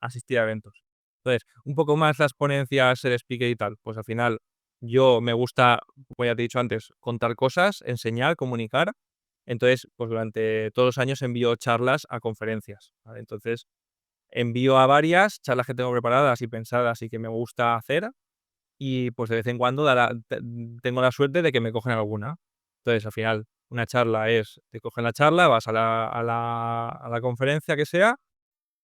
asistir a eventos. Entonces, un poco más las ponencias, ser speaker y tal. Pues al final, yo me gusta, como ya te he dicho antes, contar cosas, enseñar, comunicar. Entonces, pues durante todos los años envío charlas a conferencias, ¿vale? Entonces, envío a varias charlas que tengo preparadas y pensadas y que me gusta hacer, y pues de vez en cuando tengo la suerte de que me cogen alguna. Entonces, al final, una charla es, te cogen la charla, vas a la conferencia que sea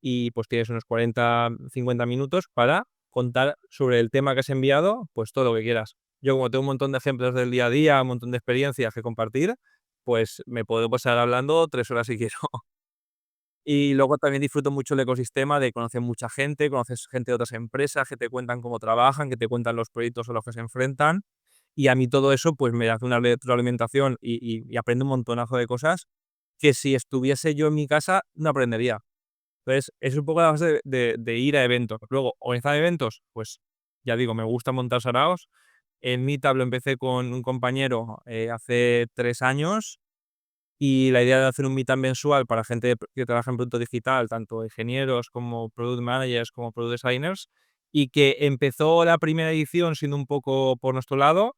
y pues tienes unos 40, 50 minutos para contar sobre el tema que has enviado, pues todo lo que quieras. Yo como tengo un montón de ejemplos del día a día, un montón de experiencias que compartir, pues me puedo pasar hablando 3 horas si quiero. Y luego también disfruto mucho el ecosistema de conocer mucha gente, conoces gente de otras empresas que te cuentan cómo trabajan, que te cuentan los proyectos a los que se enfrentan. Y a mí todo eso, pues me hace una retroalimentación y aprendo un montonazo de cosas que si estuviese yo en mi casa no aprendería. Entonces, es un poco la base de ir a eventos. Luego, organizar eventos, pues ya digo, me gusta montar saraos. En Meetup lo empecé con un compañero hace 3 años y la idea de hacer un meetup mensual para gente que trabaja en producto digital, tanto ingenieros como product managers, como product designers, y que empezó la primera edición siendo un poco por nuestro lado.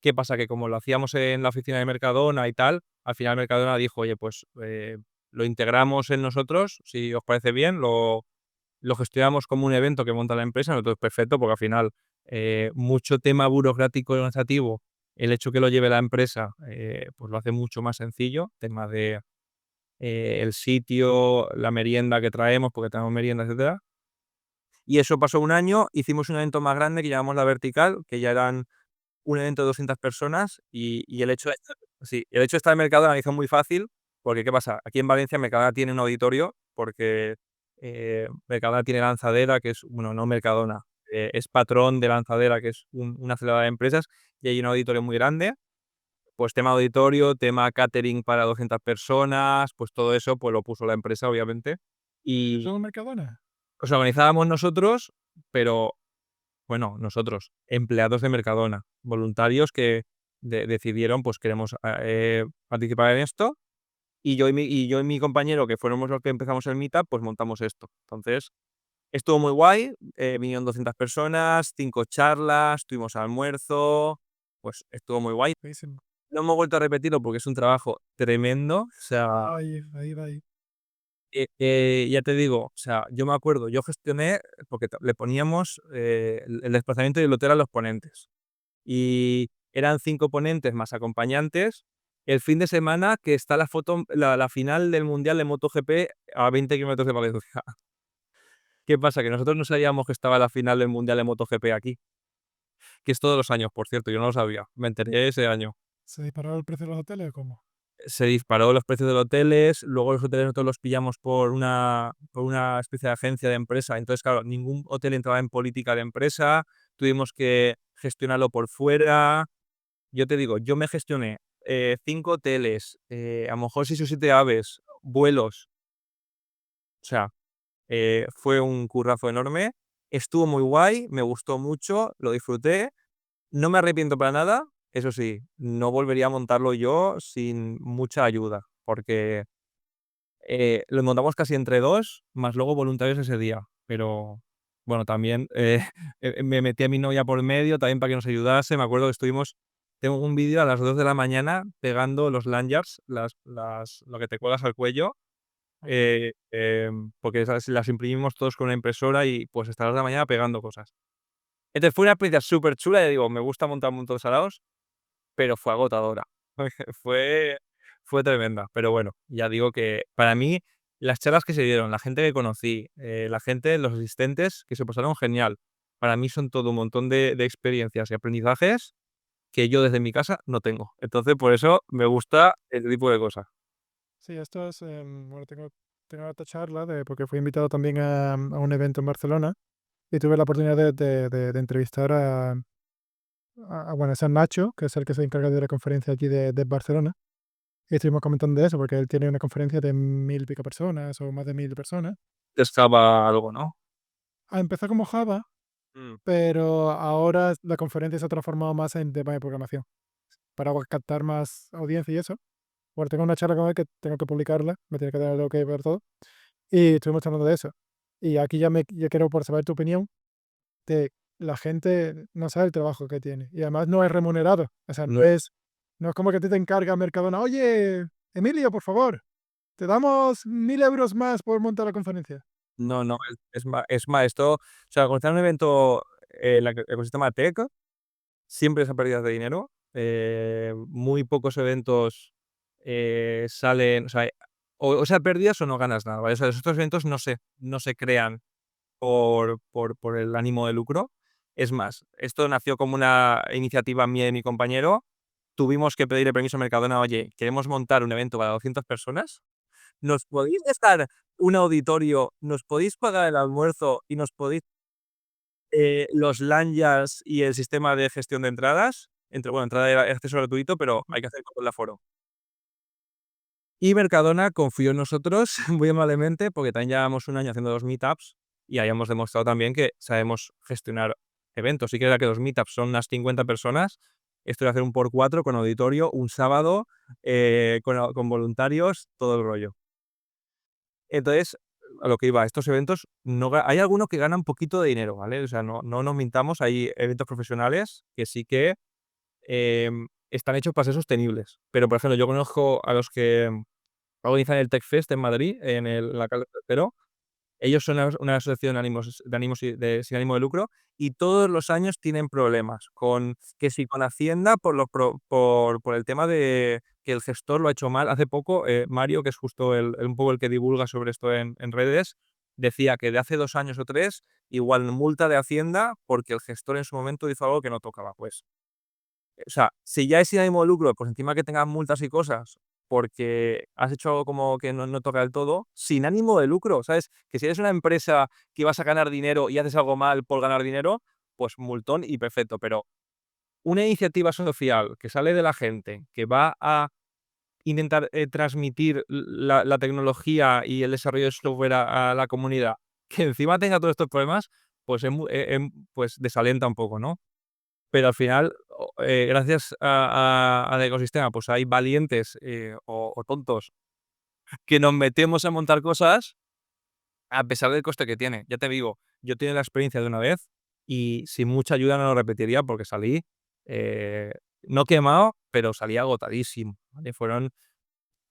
¿Qué pasa? Que como lo hacíamos en la oficina de Mercadona y tal, al final Mercadona dijo: "Oye, pues, lo integramos en nosotros, si os parece bien, lo gestionamos como un evento que monta la empresa". Nosotros, perfecto, porque al final, mucho tema burocrático y organizativo, el hecho que lo lleve la empresa, pues lo hace mucho más sencillo, tema de, el sitio, la merienda que traemos, porque tenemos merienda, etcétera. Y eso pasó un año, hicimos un evento más grande que llamamos La Vertical, que ya eran un evento de 200 personas y el hecho de sí, el hecho de estar en Mercadona me hizo muy fácil, porque, ¿qué pasa? Aquí en Valencia Mercadona tiene un auditorio, porque, Mercadona tiene Lanzadera, que es bueno, no Mercadona, es patrón de Lanzadera, que es una aceleradora de empresas, y hay un auditorio muy grande. Pues tema auditorio, tema catering para 200 personas, pues todo eso, pues lo puso la empresa, obviamente. ¿Y Y eso en Mercadona? os organizábamos nosotros, pero bueno, nosotros, empleados de Mercadona, voluntarios que decidieron, pues queremos participar en esto, y yo y mi compañero, que fuéramos los que empezamos el meetup, pues montamos esto. Entonces, estuvo muy guay, vinieron 200 personas, 5 charlas, tuvimos almuerzo, pues estuvo muy guay. Buenísimo. No hemos vuelto a repetirlo porque es un trabajo tremendo, o sea, Ahí. ya te digo, o sea, yo me acuerdo, yo gestioné, porque le poníamos el desplazamiento y el hotel a los ponentes. Y eran 5 ponentes más acompañantes. El fin de semana que está la foto, la final del Mundial de MotoGP a 20 kilómetros de Valencia. ¿Qué pasa? Que nosotros no sabíamos que estaba la final del Mundial de MotoGP aquí, que es todos los años, por cierto, yo no lo sabía, me enteré ese año. ¿Se disparó el precio de los hoteles o cómo? Se disparó los precios de los hoteles, luego los hoteles nosotros los pillamos por una especie de agencia de empresa, entonces, claro, ningún hotel entraba en política de empresa, tuvimos que gestionarlo por fuera. Yo te digo, yo me gestioné 5 hoteles, a lo mejor 6 o 7 aves, vuelos, o sea, fue un currazo enorme, estuvo muy guay, me gustó mucho, lo disfruté, no me arrepiento para nada, eso sí, no volvería a montarlo yo sin mucha ayuda, porque lo montamos casi entre 2 más luego voluntarios ese día, pero bueno, también, me metí a mi novia por medio también para que nos ayudase. Me acuerdo que tengo un vídeo a las 2 de la mañana pegando los lanyards, lo que te cuelgas al cuello, porque esas las imprimimos todos con una impresora y, pues, hasta las 2 de la mañana pegando cosas. Entonces, fue una experiencia súper chula, ya digo, me gusta montar montón de salados, pero fue agotadora. Fue fue tremenda, pero bueno, ya digo que para mí las charlas que se dieron, la gente que conocí, la gente, los asistentes que se pasaron genial. Para mí son todo un montón de experiencias y aprendizajes que yo desde mi casa no tengo. Entonces, por eso me gusta este tipo de cosas. Sí, esto es, bueno, tengo otra charla porque fui invitado también a un evento en Barcelona y tuve la oportunidad de entrevistar bueno, es a Nacho, que es el que se encarga de la conferencia aquí de Barcelona. Y estuvimos comentando de eso, porque él tiene una conferencia de 1000 y pico personas o más de 1000 personas. Estaba algo, ¿no? Empezó como Java, Mm. pero ahora la conferencia se ha transformado más en tema de programación, para captar más audiencia y eso. Bueno, tengo una charla con él que tengo que publicarla, me tiene que dar lo que ver todo. Y estuvimos hablando de eso. Y aquí ya quiero por saber tu opinión de la gente no sabe el trabajo que tiene. Y además no es remunerado. O sea, No, no es como que a ti te encarga Mercadona, oye, Emilio, por favor, te damos 1000 euros más por montar la conferencia. no, no, es más, esto, o sea, cuando está en un evento, el ecosistema tech, siempre es a pérdidas de dinero. Muy pocos eventos salen, o sea, o sea, pérdidas o no ganas nada, ¿vale? O sea, estos eventos no se crean por el ánimo de lucro. Es más, esto nació como una iniciativa mía y mi compañero. Tuvimos que pedirle permiso a Mercadona, oye, queremos montar un evento para 200 personas. ¿Nos podéis dejar un auditorio? ¿Nos podéis pagar el almuerzo? ¿Y nos podéis los lanyards y el sistema de gestión de entradas? Bueno, entrada era acceso gratuito, pero Ujú. hay que hacer con el aforo. Y Mercadona confió en nosotros muy amablemente, porque también llevábamos un año haciendo 2 meetups y habíamos demostrado también que sabemos gestionar eventos. Sí que era que los meetups son unas 50 personas, esto de hacer un por 4 con auditorio, un sábado, con voluntarios, todo el rollo. Entonces, a lo que iba, estos eventos no hay algunos que ganan poquito de dinero, ¿vale? O sea, no nos mintamos, hay eventos profesionales que sí que, están hechos para ser sostenibles. Pero, por ejemplo, yo conozco a los que organizan el TechFest en Madrid, en la calle Tercero. Ellos son una asociación de ánimos sin ánimo de lucro, y todos los años tienen problemas con Hacienda por el tema de que el gestor lo ha hecho mal. Hace poco, Mario, que es justo un poco el que divulga sobre esto en redes, decía que de hace 2 años o 3, igual multa de Hacienda porque el gestor en su momento hizo algo que no tocaba. Pues, o sea, si ya es sin ánimo de lucro, pues encima que tengas multas y cosas, porque has hecho algo como que no toca del todo, sin ánimo de lucro, ¿sabes? Que si eres una empresa que vas a ganar dinero y haces algo mal por ganar dinero, pues multón y perfecto. Pero una iniciativa social que sale de la gente, que va a intentar transmitir la tecnología y el desarrollo de software a la comunidad, que encima tenga todos estos problemas, pues, pues desalienta un poco, ¿no? Pero al final, gracias al ecosistema, pues hay valientes, o tontos que nos metemos a montar cosas a pesar del coste que tiene. Ya te digo, yo tuve la experiencia de una vez y sin mucha ayuda no lo repetiría porque salí, eh, no quemado, pero salí agotadísimo, ¿vale? Fueron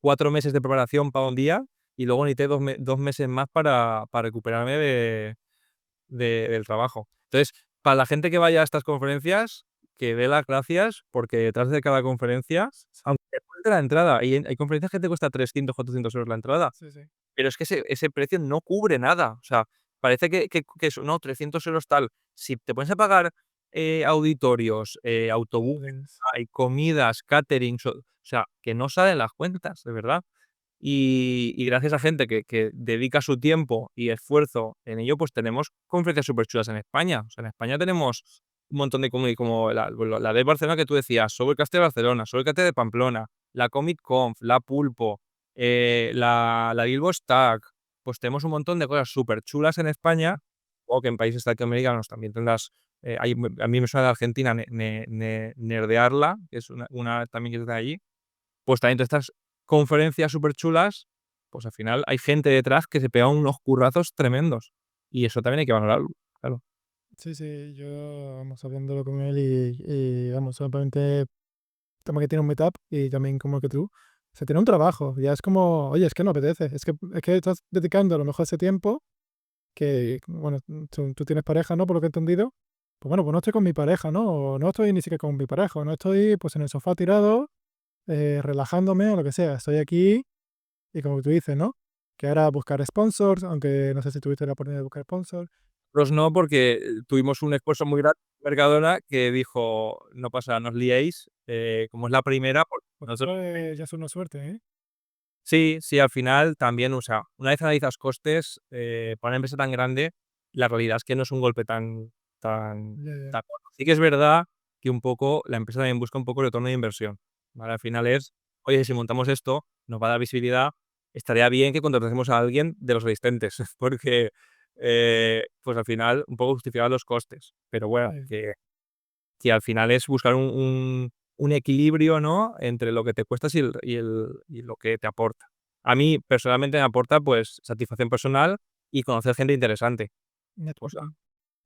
4 meses de preparación para un día y luego necesité 2 meses más para recuperarme del trabajo. Entonces, para la gente que vaya a estas conferencias, que dé las gracias, porque detrás de cada conferencia, aunque te cueste la entrada, y hay conferencias que te cuesta 300, 400 euros la entrada, Sí, sí. pero es que ese precio no cubre nada. O sea, parece que eso, no, 300 euros tal. Si te pones a pagar, auditorios, autobús, Hoteles. hay comidas, caterings, o sea, que no salen las cuentas, de verdad. Y gracias a gente que dedica su tiempo y esfuerzo en ello, pues tenemos conferencias superchulas en España. O sea, en España tenemos un montón de como la de Barcelona que tú decías, Sobercast de Barcelona, Sobercast de Pamplona, la Comic Conf, la Pulpo, la Bilbo Stack. Pues tenemos un montón de cosas superchulas en España, o que en países latinoamericanos también tendrás, a mí me suena de Argentina Nerdearla, que es una también que está allí. Pues también todas estas conferencias superchulas, pues al final hay gente detrás que se pega unos currazos tremendos. Y eso también hay que valorarlo, claro. Sí, sí, yo, vamos, hablándolo con él vamos, solamente como que tiene un meetup y también como que tú, se tiene un trabajo, ya es como, oye, es que no apetece, es que estás dedicando a lo mejor ese tiempo que, bueno, tú tienes pareja, ¿no? Por lo que he entendido. Pues bueno, pues no estoy con mi pareja, ¿no? O no estoy ni siquiera con mi pareja, o no estoy pues en el sofá tirado, relajándome o lo que sea. Estoy aquí y como tú dices, ¿no? Que ahora buscar sponsors, aunque no sé si tuviste la oportunidad de buscar sponsors. Nosotros no, porque tuvimos un esfuerzo muy grande, Mercadona, que dijo: "No pasa nada, no os liéis, como es la primera", pues Pues nosotros eso ya es una suerte, ¿eh? sí, sí, al final también, o sea, una vez analizas costes, para una empresa tan grande, la realidad es que no es un golpe Ya, ya. tan gordo. Sí que es verdad que un poco la empresa también busca un poco el retorno de inversión, ¿vale? Al final es: "Oye, si montamos esto, nos va a dar visibilidad, estaría bien que contratásemos a alguien de los existentes", porque, pues al final un poco justificar los costes. Pero bueno, Sí. que al final es buscar un equilibrio, ¿no?, entre lo que te cuestas y lo que te aporta. A mí, personalmente, me aporta, pues, satisfacción personal y conocer gente interesante. O sea, Networking.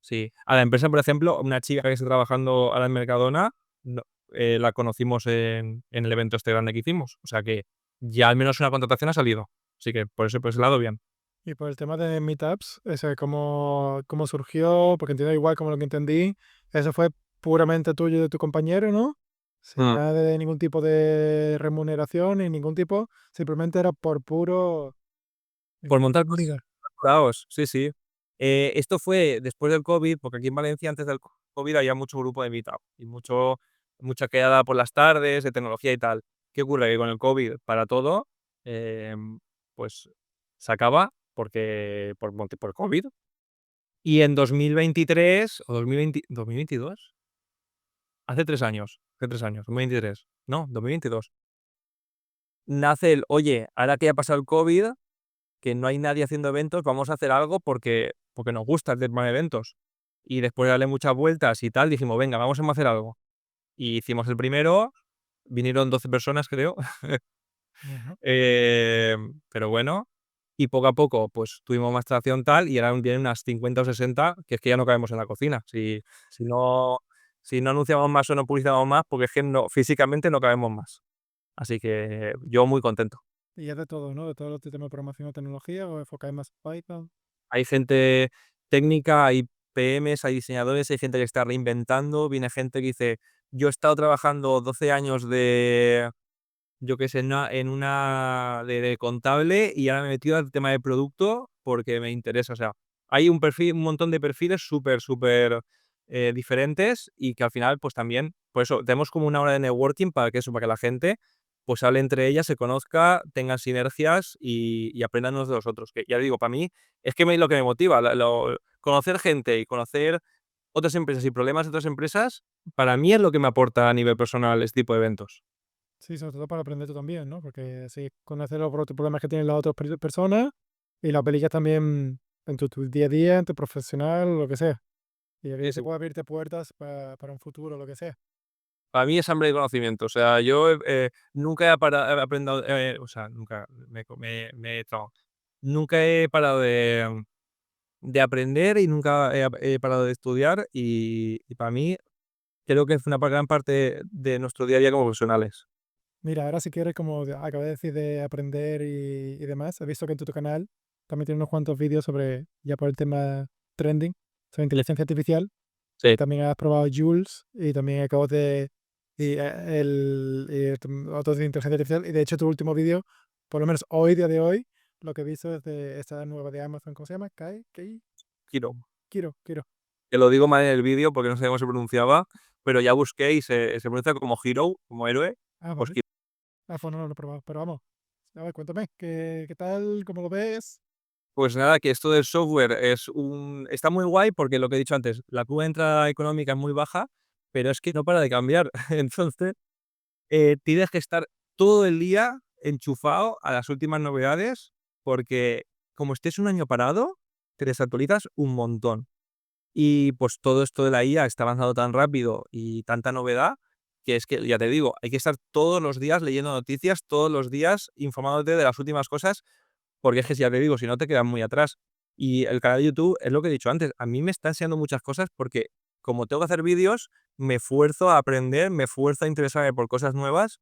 sí. A la empresa, por ejemplo, una chica que está trabajando ahora en Mercadona, no la conocimos en el evento este grande que hicimos. O sea que ya al menos una contratación ha salido. Así que por ese lado, bien. Y por el tema de meetups, ese, ¿cómo surgió? Porque entiendo igual como lo que entendí, eso fue puramente tuyo y de tu compañero, ¿no? Sin Mm. nada de ningún tipo de remuneración ni ningún tipo, simplemente era por puro Por montar cosas ligar. caos, sí, sí. Esto fue después del COVID, porque aquí en Valencia antes del COVID había mucho grupo de meetup y mucha quedada por las tardes de tecnología y tal. ¿Qué ocurre? Que con el COVID para todo, pues se acaba porque por COVID. Y en 2023 o 2022, hace 3 años, 2023, no, 2022, nace oye, ahora que ya ha pasado el COVID, que no hay nadie haciendo eventos, vamos a hacer algo porque nos gusta el tema de eventos. Y después de darle muchas vueltas y tal, dijimos: "Venga, vamos a hacer algo". Y hicimos el primero, vinieron 12 personas, creo, Ujú. pero bueno, y poco a poco, pues, tuvimos más tracción tal, y ahora vienen unas 50 o 60, que es que ya no cabemos en la cocina. Si no si no anunciamos más o no publicitamos más, porque es que no físicamente no cabemos más. Así que yo muy contento. Y es de todo, ¿no? De todos los temas de programación o tecnología, o enfocáis más en Python. Hay gente técnica, hay PMs, hay diseñadores, hay gente que está reinventando, viene gente que dice: "Yo he estado trabajando 12 años de, yo qué sé, en una de contable y ahora me he metido al tema de producto porque me interesa". O sea, hay un montón de perfiles súper, diferentes y que al final, pues también, por eso tenemos como una hora de networking para que eso, para que la gente, pues hable entre ellas, se conozca, tengan sinergias y aprendan unos de los otros. Que ya digo, para mí es que lo que me motiva, conocer gente y conocer otras empresas y problemas de otras empresas, para mí es lo que me aporta a nivel personal este tipo de eventos. Sí, sobre todo para aprender tú también, ¿no? Porque así conocer los problemas que tienen las otras personas y las pelillas también en tu día a día, en tu profesional, lo que sea. Y Sí, eso sí. puede abrirte puertas para un futuro, lo que sea. Para mí es hambre de conocimiento. O sea, yo, nunca he aprendido, o sea, nunca me he trabado. Nunca he parado de aprender y nunca he parado de estudiar, y para mí creo que es una gran parte de nuestro día a día como profesionales. Mira, ahora si quieres, como acabé de decir, de aprender y demás, he visto que en tu canal también tienes unos cuantos vídeos sobre, ya por el tema trending, sobre inteligencia artificial. Y Sí, también has probado Jules y también acabo de... Y, otros de inteligencia artificial. Y de hecho tu último vídeo, por lo menos hoy, día de hoy, lo que he visto es de esta nueva de Amazon, ¿cómo se llama? Kai, Kei, Kiro. Kiro. Que lo digo mal en el vídeo porque no sé cómo se pronunciaba, pero ya busqué y se pronuncia como hero, como héroe, Ah, pues vale. Kiro. Ah, pues no lo he probado, pero vamos. A ver, cuéntame, ¿qué tal? ¿Cómo lo ves? Pues nada, que esto del software está muy guay porque lo que he dicho antes, la curva de entrada económica es muy baja, pero es que no para de cambiar. Entonces, tienes que estar todo el día enchufado a las últimas novedades, porque como estés un año parado, te desactualizas un montón. Y pues todo esto de la IA está avanzando tan rápido y tanta novedad, que es que, ya te digo, hay que estar todos los días leyendo noticias, todos los días informándote de las últimas cosas, porque es que, ya te digo, si no te quedas muy atrás. Y el canal de YouTube es lo que he dicho antes, a mí me está enseñando muchas cosas porque como tengo que hacer vídeos, me esfuerzo a aprender, me esfuerzo a interesarme por cosas nuevas,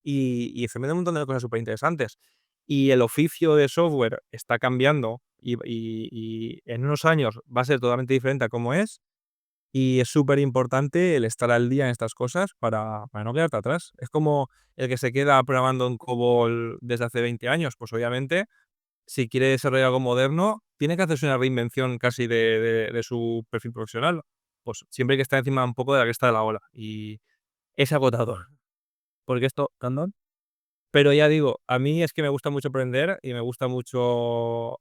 y se me da un montón de cosas súper interesantes. Y el oficio de software está cambiando, y en unos años va a ser totalmente diferente a como es, y es súper importante el estar al día en estas cosas para no quedarte atrás. Es como el que se queda programando en COBOL desde hace 20 años, pues obviamente, si quiere desarrollar algo moderno, tiene que hacerse una reinvención casi de su perfil profesional. Pues siempre hay que estar encima un poco de la cresta de la ola, y es agotador, porque esto, ¿perdón? Pero ya digo, a mí es que me gusta mucho aprender y me gusta mucho,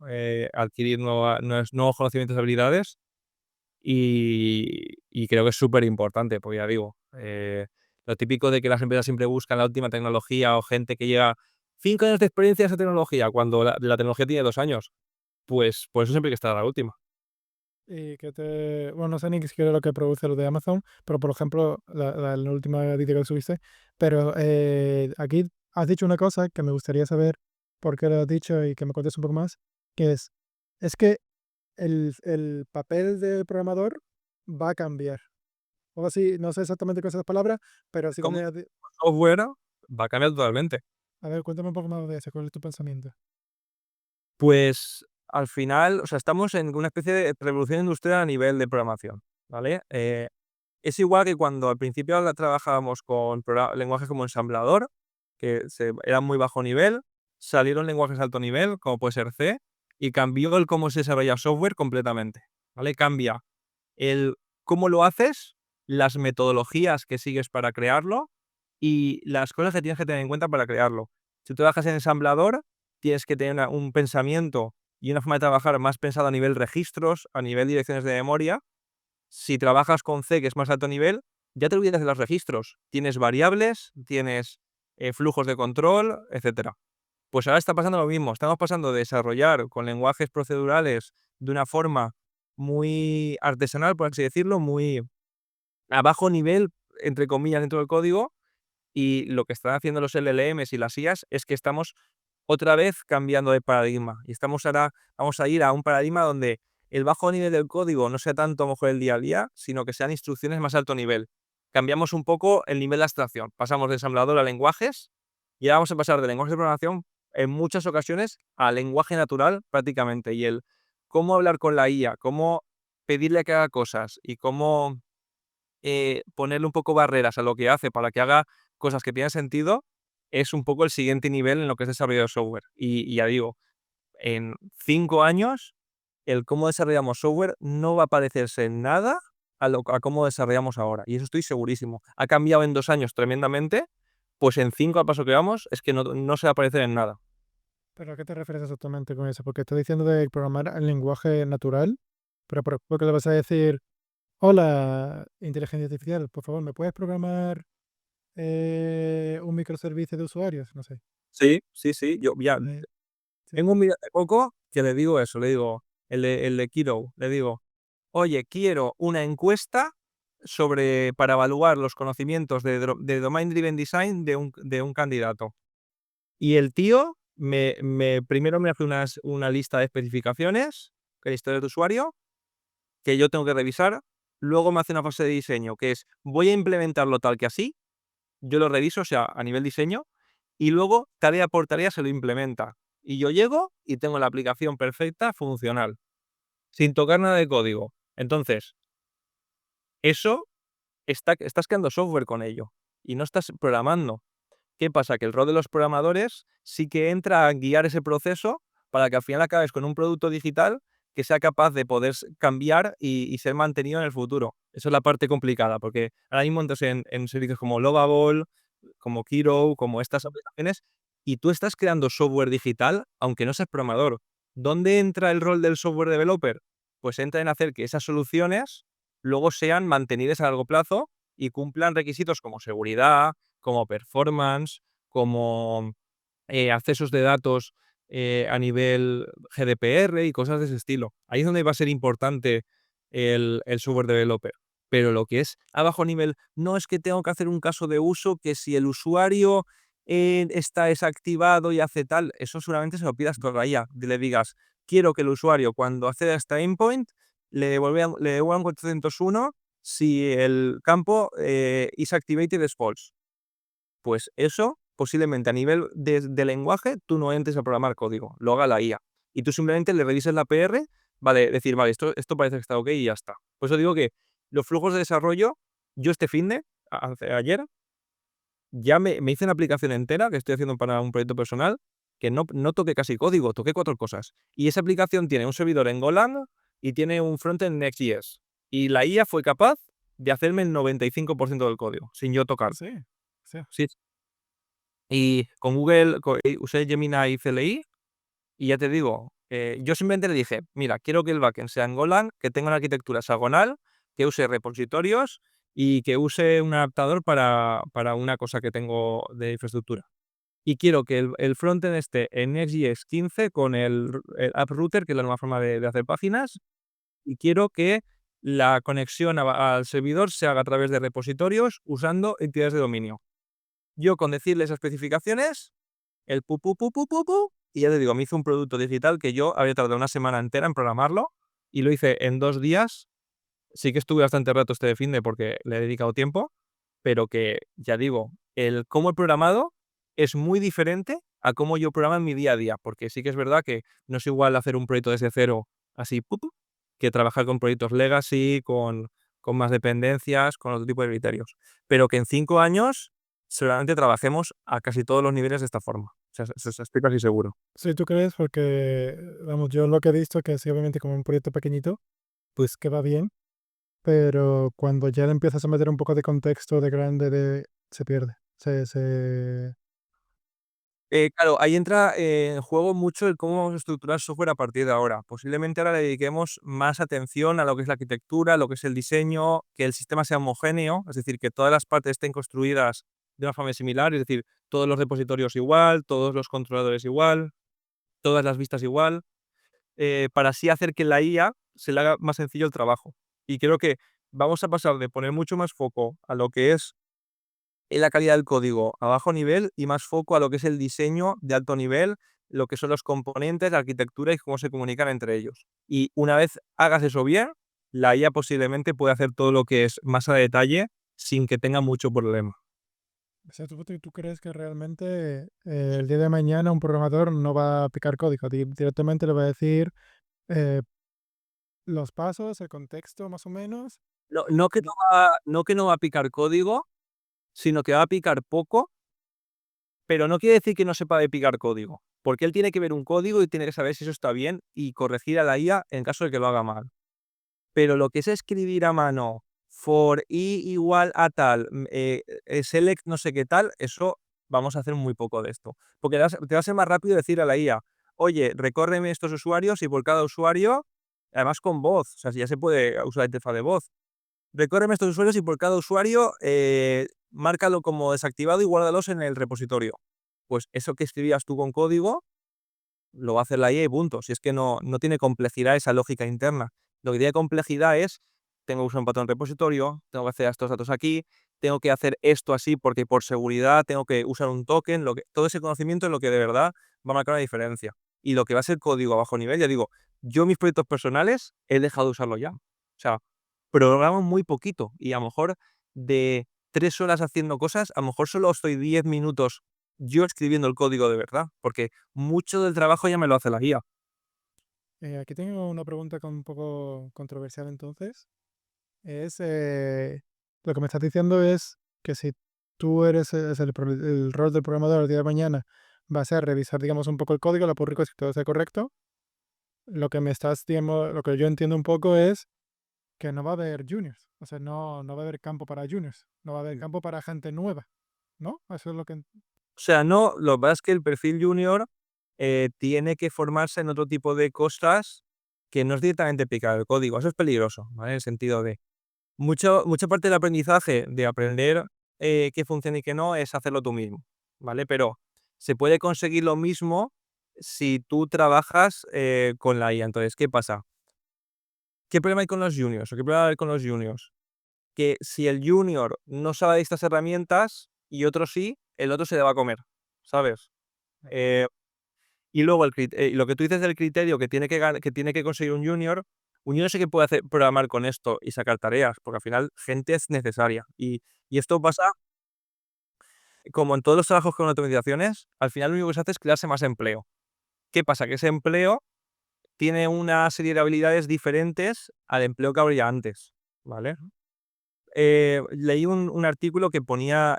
adquirir nuevos conocimientos y habilidades, y creo que es súper importante, porque ya digo, lo típico de que las empresas siempre buscan la última tecnología o gente que lleva 5 años de experiencia en esa tecnología, cuando la tecnología tiene 2 años, pues por eso siempre hay que estar a la última. Y que te... Bueno, no sé ni siquiera lo que produce lo de Amazon, pero por ejemplo, la última vídeo que subiste, pero aquí has dicho una cosa que me gustaría saber por qué lo has dicho y que me cuentes un poco más, que es que el papel del programador va a cambiar. O algo así, no sé exactamente con esas palabras, pero sí Como también... software va a cambiar totalmente. A ver, cuéntame un poco más de eso, ¿cuál es tu pensamiento? Pues, al final, o sea, estamos en una especie de revolución industrial a nivel de programación, ¿vale? Es igual que cuando al principio trabajábamos con lenguajes como ensamblador, que eran muy bajo nivel, salieron lenguajes de alto nivel, como puede ser C, y cambió el cómo se desarrolla software completamente, ¿vale? Cambia el cómo lo haces, las metodologías que sigues para crearlo y las cosas que tienes que tener en cuenta para crearlo. Si tú trabajas en ensamblador, tienes que tener un pensamiento y una forma de trabajar más pensado a nivel registros, a nivel direcciones de memoria. Si trabajas con C, que es más alto nivel, ya te olvidas de los registros. Tienes variables, tienes flujos de control, etcétera. Pues ahora está pasando lo mismo. Estamos pasando de desarrollar con lenguajes procedurales de una forma muy artesanal, por así decirlo, muy a bajo nivel, entre comillas, dentro del código, y lo que están haciendo los LLMs y las IAs es que estamos otra vez cambiando de paradigma. Y vamos a ir a un paradigma donde el bajo nivel del código no sea tanto a lo mejor el día a día, sino que sean instrucciones más alto nivel. Cambiamos un poco el nivel de abstracción. Pasamos de ensamblador a lenguajes, y ahora vamos a pasar de lenguajes de programación en muchas ocasiones a lenguaje natural prácticamente. Y el cómo hablar con la IA, cómo pedirle que haga cosas y cómo ponerle un poco barreras a lo que hace para que haga cosas que tienen sentido, es un poco el siguiente nivel en lo que es desarrollo de software. Y ya digo, en 5 años, el cómo desarrollamos software no va a parecerse en nada a cómo desarrollamos ahora. Y eso estoy segurísimo. Ha cambiado en 2 años tremendamente, pues en 5 al paso que vamos, es que no se va a parecer en nada. ¿Pero a qué te refieres exactamente con eso? Porque estoy diciendo de programar en lenguaje natural, pero ¿por qué le vas a decir, hola, inteligencia artificial, por favor, ¿me puedes programar un microservicio de usuarios? No sé. Sí, sí, sí. Yo ya Eh, sí. tengo un vídeo hace poco que le digo eso, le digo el de Kiro, le digo, oye, quiero una encuesta para evaluar los conocimientos de Domain Driven Design de un candidato. Y el tío primero me hace una lista de especificaciones, que es historia de usuario, que yo tengo que revisar. Luego me hace una fase de diseño, que es, voy a implementarlo tal que así, yo lo reviso, o sea, a nivel diseño, y luego, tarea por tarea, se lo implementa. Y yo llego y tengo la aplicación perfecta, funcional, sin tocar nada de código. Entonces, eso estás creando software con ello y no estás programando. ¿Qué pasa? Que el rol de los programadores sí que entra a guiar ese proceso para que al final acabes con un producto digital que sea capaz de poder cambiar y ser mantenido en el futuro. Eso es la parte complicada, porque ahora mismo entras en servicios como Lovable, como Kiro, como estas aplicaciones, y tú estás creando software digital, aunque no seas programador. ¿Dónde entra el rol del software developer? Pues entra en hacer que esas soluciones luego sean mantenidas a largo plazo y cumplan requisitos como seguridad, como performance, como accesos de datos a nivel GDPR y cosas de ese estilo. Ahí es donde va a ser importante el software developer. Pero lo que es a bajo nivel, no es que tengo que hacer un caso de uso, que si el usuario está desactivado y hace tal, eso seguramente se lo pidas por la IA. Le digas, quiero que el usuario cuando acceda a este endpoint le devuelvan 401 si el campo is activated as false. Pues eso, posiblemente a nivel de lenguaje, tú no entres a programar código, lo haga la IA. Y tú simplemente le revises la PR, vale, decir, vale, esto parece que está ok y ya está. Por eso digo que los flujos de desarrollo, yo este finde, ayer, ya me hice una aplicación entera que estoy haciendo para un proyecto personal, que no toqué casi código, toqué 4 cosas. Y esa aplicación tiene un servidor en Golang y tiene un frontend en Next.js. Y la IA fue capaz de hacerme el 95% del código, sin yo tocar. Sí, sí. Sí, y con Google usé Gemini CLI y ya te digo, yo simplemente le dije, mira, quiero que el backend sea en Golang, que tenga una arquitectura hexagonal, que use repositorios y que use un adaptador para una cosa que tengo de infraestructura. Y quiero que el frontend esté en Next.js 15 con el app router, que es la nueva forma de hacer páginas, y quiero que la conexión al servidor se haga a través de repositorios usando entidades de dominio. Yo con decirle esas especificaciones, el pu, pu, pu, pu, pu, pu, y ya te digo, me hizo un producto digital que yo había tardado una semana entera en programarlo y lo hice en 2 días. Sí que estuve bastante rato este finde porque le he dedicado tiempo, pero que, ya digo, el cómo he programado es muy diferente a cómo yo programo en mi día a día, porque sí que es verdad que no es igual hacer un proyecto desde cero, así, pu, pu, que trabajar con proyectos legacy, con más dependencias, con otro tipo de criterios. Pero que en 5 años seguramente trabajemos a casi todos los niveles de esta forma. O sea, estoy casi seguro. Sí, ¿tú crees? Porque, vamos, yo lo que he visto que sí, obviamente como un proyecto pequeñito, pues que va bien, pero cuando ya le empiezas a meter un poco de contexto de grande, se pierde. Claro, ahí entra en juego mucho el cómo vamos a estructurar software a partir de ahora. Posiblemente ahora le dediquemos más atención a lo que es la arquitectura, lo que es el diseño, que el sistema sea homogéneo, es decir, que todas las partes estén construidas de una forma similar, es decir, todos los repositorios igual, todos los controladores igual, todas las vistas igual, para así hacer que la IA se le haga más sencillo el trabajo. Y creo que vamos a pasar de poner mucho más foco a lo que es la calidad del código a bajo nivel y más foco a lo que es el diseño de alto nivel, lo que son los componentes, la arquitectura y cómo se comunican entre ellos. Y una vez hagas eso bien, la IA posiblemente puede hacer todo lo que es más a detalle sin que tenga mucho problema. O sea, ¿tú crees que realmente el día de mañana un programador no va a picar código? Directamente le va a decir eh, los pasos, el contexto más o menos. No que no va a picar código, sino que va a picar poco, pero no quiere decir que no sepa de picar código, porque él tiene que ver un código y tiene que saber si eso está bien y corregir a la IA en caso de que lo haga mal. Pero lo que es escribir a mano, for i igual a tal, select no sé qué tal, eso vamos a hacer muy poco de esto. Porque te va a ser más rápido decir a la IA, oye, recórreme estos usuarios y por cada usuario, además con voz, o sea, si ya se puede usar la interfaz de voz, recórreme estos usuarios y por cada usuario, márcalo como desactivado y guárdalos en el repositorio. Pues eso que escribías tú con código, lo va a hacer la IA y punto. Si es que no tiene complejidad esa lógica interna. Lo que tiene complejidad es, tengo que usar un patrón repositorio, tengo que hacer estos datos aquí, tengo que hacer esto así porque por seguridad tengo que usar un token, todo ese conocimiento es lo que de verdad va a marcar la diferencia. Y lo que va a ser código a bajo nivel, ya digo, yo mis proyectos personales he dejado de usarlo ya. O sea, programo muy poquito y a lo mejor de 3 horas haciendo cosas, a lo mejor solo estoy 10 minutos yo escribiendo el código de verdad, porque mucho del trabajo ya me lo hace la guía. Aquí tengo una pregunta un poco controversial entonces. Es, lo que me estás diciendo es que si tú es el rol del programador el día de mañana va a ser revisar, digamos, un poco el código, la pull request, que todo esté correcto. Lo que me estás, digamos, lo que yo entiendo un poco es que no va a haber juniors. O sea, no va a haber campo para juniors. No va a haber campo para gente nueva, ¿no? Eso es lo que... O sea, no, lo que pasa es que el perfil junior tiene que formarse en otro tipo de cosas que no es directamente picar el código. Eso es peligroso, ¿vale? En el sentido de mucha parte del aprendizaje de aprender qué funciona y qué no es hacerlo tú mismo, ¿vale? Pero se puede conseguir lo mismo si tú trabajas con la IA. Entonces, ¿qué pasa? ¿Qué problema hay con los juniors? ¿O qué problema hay con los juniors? Que si el junior no sabe de estas herramientas y otro sí, el otro se le va a comer, ¿sabes? Eh, y luego lo que tú dices del criterio que tiene que conseguir un junior sí que puede hacer programar con esto y sacar tareas, porque al final gente es necesaria. Y esto pasa como en todos los trabajos con automatizaciones, al final lo único que se hace es crearse más empleo. ¿Qué pasa? Que ese empleo tiene una serie de habilidades diferentes al empleo que habría antes, ¿vale? Leí un artículo que ponía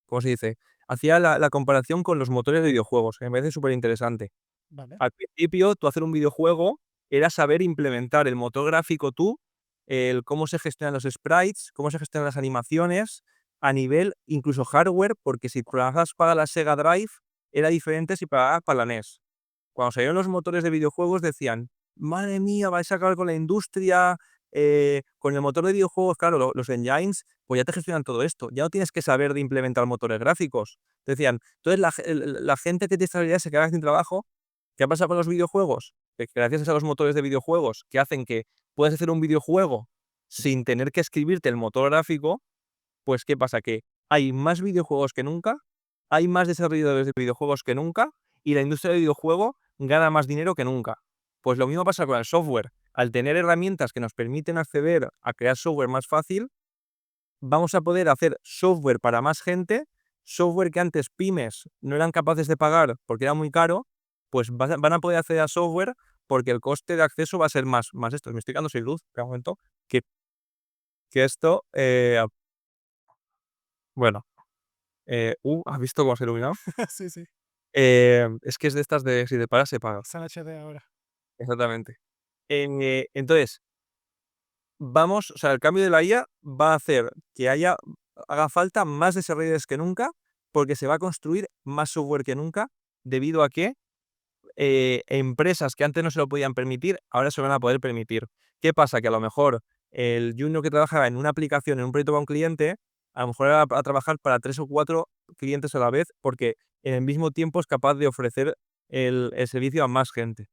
¿cómo se dice? Hacía la comparación con los motores de videojuegos, que me parece súper interesante. Vale. Al principio, tú hacer un videojuego era saber implementar el motor gráfico tú, el cómo se gestionan los sprites, cómo se gestionan las animaciones, a nivel incluso hardware, porque si trabajabas para la Sega Drive, era diferente si trabajabas para la NES. Cuando salieron los motores de videojuegos decían: "Madre mía, vais a acabar con la industria, con el motor de videojuegos", claro, los engines, pues ya te gestionan todo esto, ya no tienes que saber de implementar motores gráficos. Decían, entonces la gente que tiene esta habilidad se queda sin trabajo. ¿Qué ha pasado con los videojuegos? Que gracias a los motores de videojuegos que hacen que puedas hacer un videojuego sin tener que escribirte el motor gráfico, pues ¿qué pasa? Que hay más videojuegos que nunca, hay más desarrolladores de videojuegos que nunca, y la industria del videojuego gana más dinero que nunca. Pues lo mismo pasa con el software. Al tener herramientas que nos permiten acceder a crear software más fácil, vamos a poder hacer software para más gente, software que antes pymes no eran capaces de pagar porque era muy caro, pues van a poder acceder a software porque el coste de acceso va a ser más esto. Me estoy quedando sin luz, espera un momento, que, que esto, bueno, ¿has visto cómo se ha iluminado? Sí, sí. Es que es de estas de si te pagas, se paga. San HD ahora. Exactamente. Entonces, o sea, el cambio de la IA va a hacer que haga falta más desarrolladores que nunca, porque se va a construir más software que nunca, debido a que empresas que antes no se lo podían permitir, ahora se lo van a poder permitir. ¿Qué pasa? Que a lo mejor el junior que trabajaba en una aplicación, en un proyecto para un cliente, a lo mejor va a trabajar para 3 o 4 clientes a la vez, porque en el mismo tiempo es capaz de ofrecer el servicio a más gente.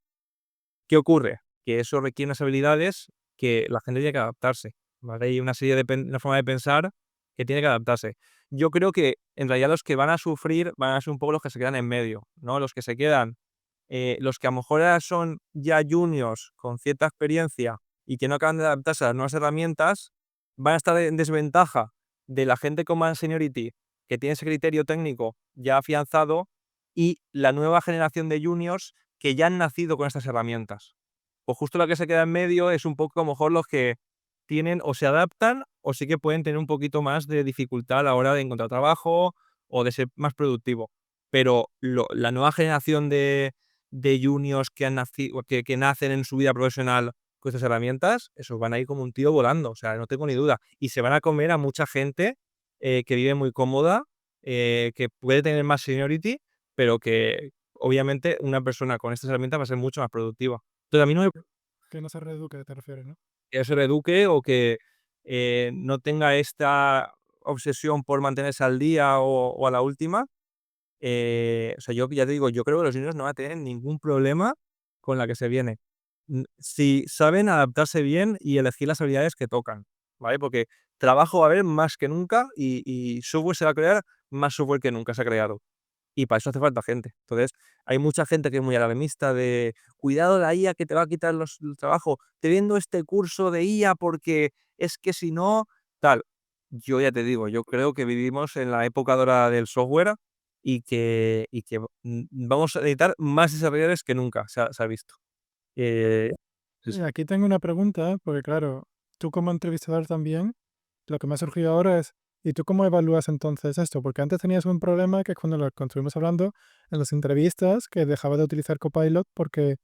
¿Qué ocurre? Que eso requiere unas habilidades que la gente tiene que adaptarse, ¿vale? Hay una serie de una forma de pensar que tiene que adaptarse. Yo creo que en realidad los que van a sufrir van a ser un poco los que se quedan en medio, ¿no? Los que se quedan, los que a lo mejor ahora son ya juniors con cierta experiencia y que no acaban de adaptarse a las nuevas herramientas, van a estar en desventaja de la gente con más seniority, que tiene ese criterio técnico ya afianzado, y la nueva generación de juniors que ya han nacido con estas herramientas. Pues justo la que se queda en medio es un poco a lo mejor los que tienen o se adaptan o sí que pueden tener un poquito más de dificultad a la hora de encontrar trabajo o de ser más productivo. Pero la nueva generación de juniors que han nacido, que nacen en su vida profesional con estas herramientas, esos van a ir como un tío volando, o sea, no tengo ni duda. Y se van a comer a mucha gente que vive muy cómoda, que puede tener más seniority, pero que obviamente una persona con estas herramientas va a ser mucho más productiva. Entonces, a mí no me Que no se reeduque, te refieres, ¿no? que se reeduque o que no tenga esta obsesión por mantenerse al día o a la última, O sea, yo ya te digo, yo creo que los juniors no van a tener ningún problema con la que se viene. Si saben adaptarse bien y elegir las habilidades que tocan, ¿vale? Porque trabajo va a haber más que nunca y software se va a crear más software que nunca se ha creado. Y para eso hace falta gente. Entonces, hay mucha gente que es muy alarmista de cuidado la IA que te va a quitar el trabajo. Te vendo este curso de IA porque es que si no, tal. Yo ya te digo, yo creo que vivimos en la época dorada del software y que vamos a necesitar más desarrolladores que nunca, se ha visto. Eh, sí, Y sí. aquí tengo una pregunta, porque claro, tú como entrevistador también, lo que me ha surgido ahora es, ¿y tú cómo evalúas entonces esto? Porque antes tenías un problema que es cuando lo estuvimos hablando en las entrevistas, que dejabas de utilizar Copilot porque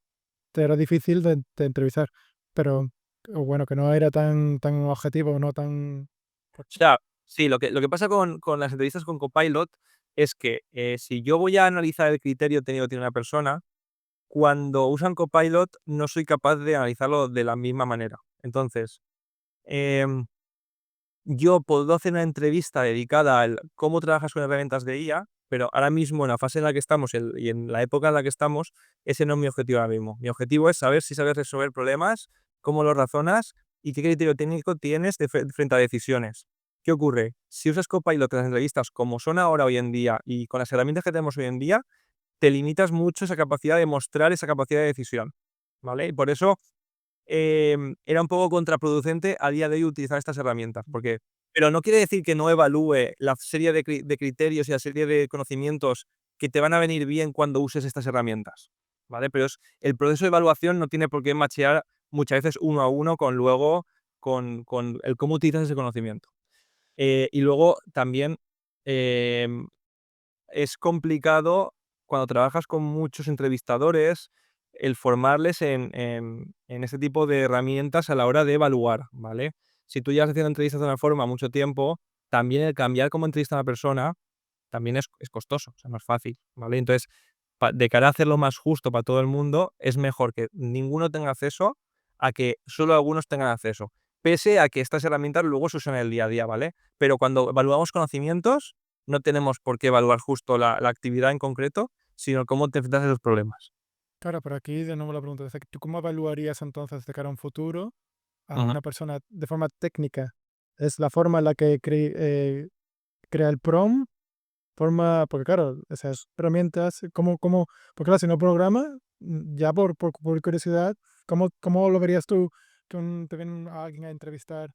te era difícil de entrevistar, pero o bueno, que no era tan objetivo, no tan... O sea, sí, lo que pasa con las entrevistas con Copilot es que, si yo voy a analizar el criterio tenido tiene una persona, cuando usan Copilot no soy capaz de analizarlo de la misma manera. Entonces, em, yo puedo hacer una entrevista dedicada al cómo trabajas con herramientas de IA, pero ahora mismo en la fase en la que estamos y en la época en la que estamos, ese no es mi objetivo ahora mismo. Mi objetivo es saber si sabes resolver problemas, cómo los razonas y qué criterio técnico tienes frente a decisiones. ¿Qué ocurre? Si usas Copilot en las entrevistas como son ahora hoy en día y con las herramientas que tenemos hoy en día, te limitas mucho esa capacidad de mostrar esa capacidad de decisión, ¿vale? Y por eso, era un poco contraproducente a día de hoy utilizar estas herramientas, porque pero no quiere decir que no evalúe la serie de criterios y la serie de conocimientos que te van a venir bien cuando uses estas herramientas, ¿vale? Pero el proceso de evaluación no tiene por qué machear muchas veces uno a uno con luego con el cómo utilizas ese conocimiento. Y luego también, em es complicado cuando trabajas con muchos entrevistadores, el formarles en ese tipo de herramientas a la hora de evaluar, ¿vale? Si tú llevas haciendo entrevistas de una forma mucho tiempo, también el cambiar cómo entrevista a una persona también es costoso, o sea, no es fácil, ¿vale? Entonces, de cara a hacerlo más justo para todo el mundo, es mejor que ninguno tenga acceso a que solo algunos tengan acceso, pese a que estas herramientas luego se usan en el día a día, ¿vale? Pero cuando evaluamos conocimientos, no tenemos por qué evaluar justo la actividad en concreto, sino cómo te enfrentas a esos problemas. Claro, pero aquí de nuevo la pregunta es, ¿tú cómo evaluarías entonces de cara a un futuro a Ujú. una persona de forma técnica? ¿Es la forma en la que crea el prompt? Forma, porque claro, esas herramientas, porque claro, si no programa, ya por curiosidad, ¿cómo lo verías tú que te viene alguien a entrevistar?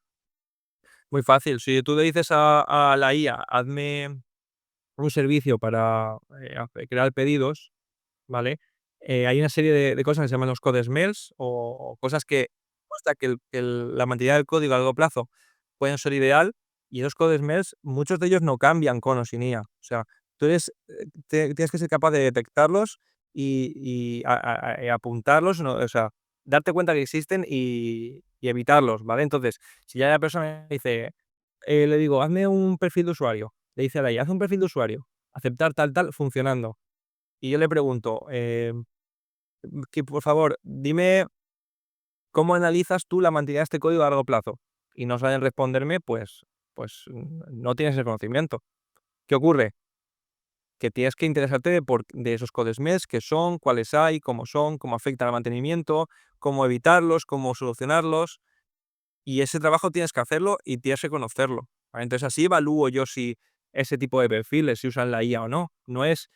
Muy fácil. Si tú le dices a la IA, hazme un servicio para crear pedidos, ¿vale? Hay una serie de cosas que se llaman los code smells o cosas que muestra la mantenida del código a largo plazo pueden ser ideal y esos code smells, muchos de ellos no cambian con o sin IA. O sea, tú tienes que ser capaz de detectarlos y apuntarlos, ¿no? O sea, darte cuenta que existen y evitarlos, ¿vale? Entonces, si ya la persona me dice, le digo, hazme un perfil de usuario, le dice a la IA, haz un perfil de usuario, aceptar tal, tal, funcionando. Y yo le pregunto, que por favor, dime cómo analizas tú la mantenida de este código a largo plazo. Y no saben responderme, pues no tienes el conocimiento. ¿Qué ocurre? Que tienes que interesarte de esos codes mesh, qué son, cuáles hay, cómo afectan al mantenimiento, cómo evitarlos, cómo solucionarlos. Y ese trabajo tienes que hacerlo y tienes que conocerlo, ¿vale? Entonces así evalúo yo si ese tipo de perfiles, si usan la IA o no. No es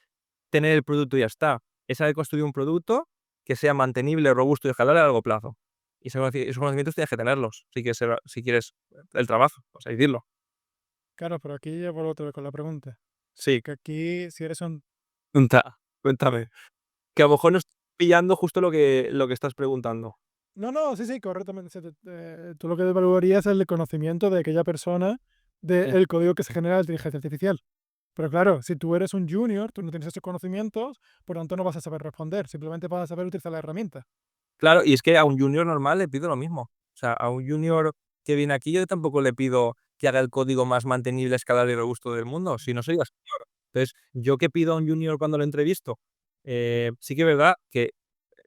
tener el producto y ya está. Es saber construir un producto que sea mantenible, robusto y escalable a largo plazo. Y esos conocimientos tienes que tenerlos si quieres el trabajo, por así decirlo. Claro, pero aquí ya vuelvo otra vez con la pregunta. Sí, Que aquí, si eres un... cuéntame. Que a lo mejor no estoy pillando justo lo que estás preguntando. No, no, sí, sí, correctamente. Tú lo que evaluarías es el conocimiento de aquella persona Sí. del código que se genera de inteligencia artificial. Pero claro, si tú eres un junior, tú no tienes esos conocimientos, por lo tanto no vas a saber responder, simplemente vas a saber utilizar la herramienta. Claro, y es que a un junior normal le pido lo mismo. O sea, a un junior que viene aquí yo tampoco le pido que haga el código más mantenible, escalable y robusto del mundo, si no sería señor. Entonces, ¿yo qué pido a un junior cuando lo entrevisto? Sí que es verdad que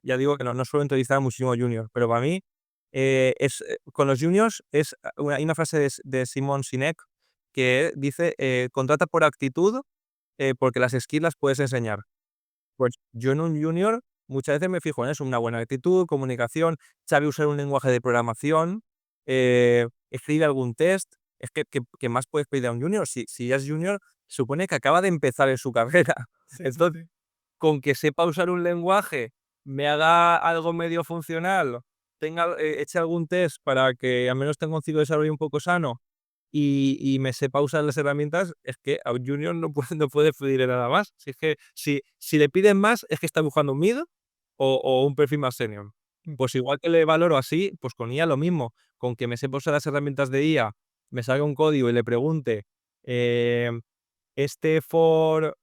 ya digo que no suelo entrevistar a muchísimo junior, pero para mí, con los juniors hay una frase de Simon Sinek que dice, contrata por actitud porque las skills las puedes enseñar. Pues yo en un junior muchas veces me fijo en eso, una buena actitud, comunicación, sabe usar un lenguaje de programación, escribe algún test. Es que, ¿qué más puedes pedir a un junior? Si ya es junior, supone que acaba de empezar en su carrera. Sí, sí, Entonces, sí. con que sepa usar un lenguaje, me haga algo medio funcional, eche algún test para que al menos tenga un ciclo de desarrollo un poco sano y me sepa usar las herramientas, es que a un junior no puede pedirle nada más. Si es que si le piden más, es que está buscando un mid o un perfil más senior. Mm, Pues igual que le valoro así, pues con IA lo mismo. Con que me sepa usar las herramientas de IA, me salga un código y le pregunte, este for,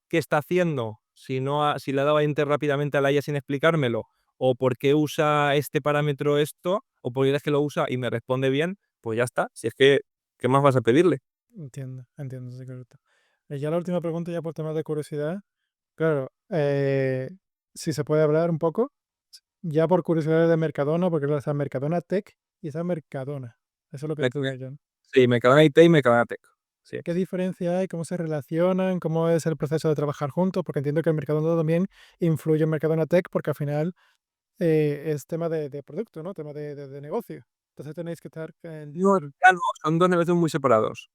¿qué está haciendo? Si le ha dado a enter rápidamente a la IA sin explicármelo, o por qué usa este parámetro esto, o por qué es que lo usa y me responde bien, pues ya está. Si es que, ¿qué más vas a pedirle? entiendo, entiendo, sí, correcto. Ya la última pregunta, ya por temas de curiosidad. Claro, si se puede hablar un poco, ya por curiosidad de Mercadona, porque claro, está Mercadona Tech y está Mercadona. Eso es lo que Me estudié yo, ¿no? Sí, Mercadona IT y Mercadona Tech. Sí. ¿Qué diferencia hay? ¿Cómo se relacionan? ¿Cómo es el proceso de trabajar juntos? Porque entiendo que el Mercadona también influye en Mercadona Tech, porque al final es tema de producto, ¿no? Tema de negocio. Entonces tenéis que estar No, no, son 2 negocios muy separados.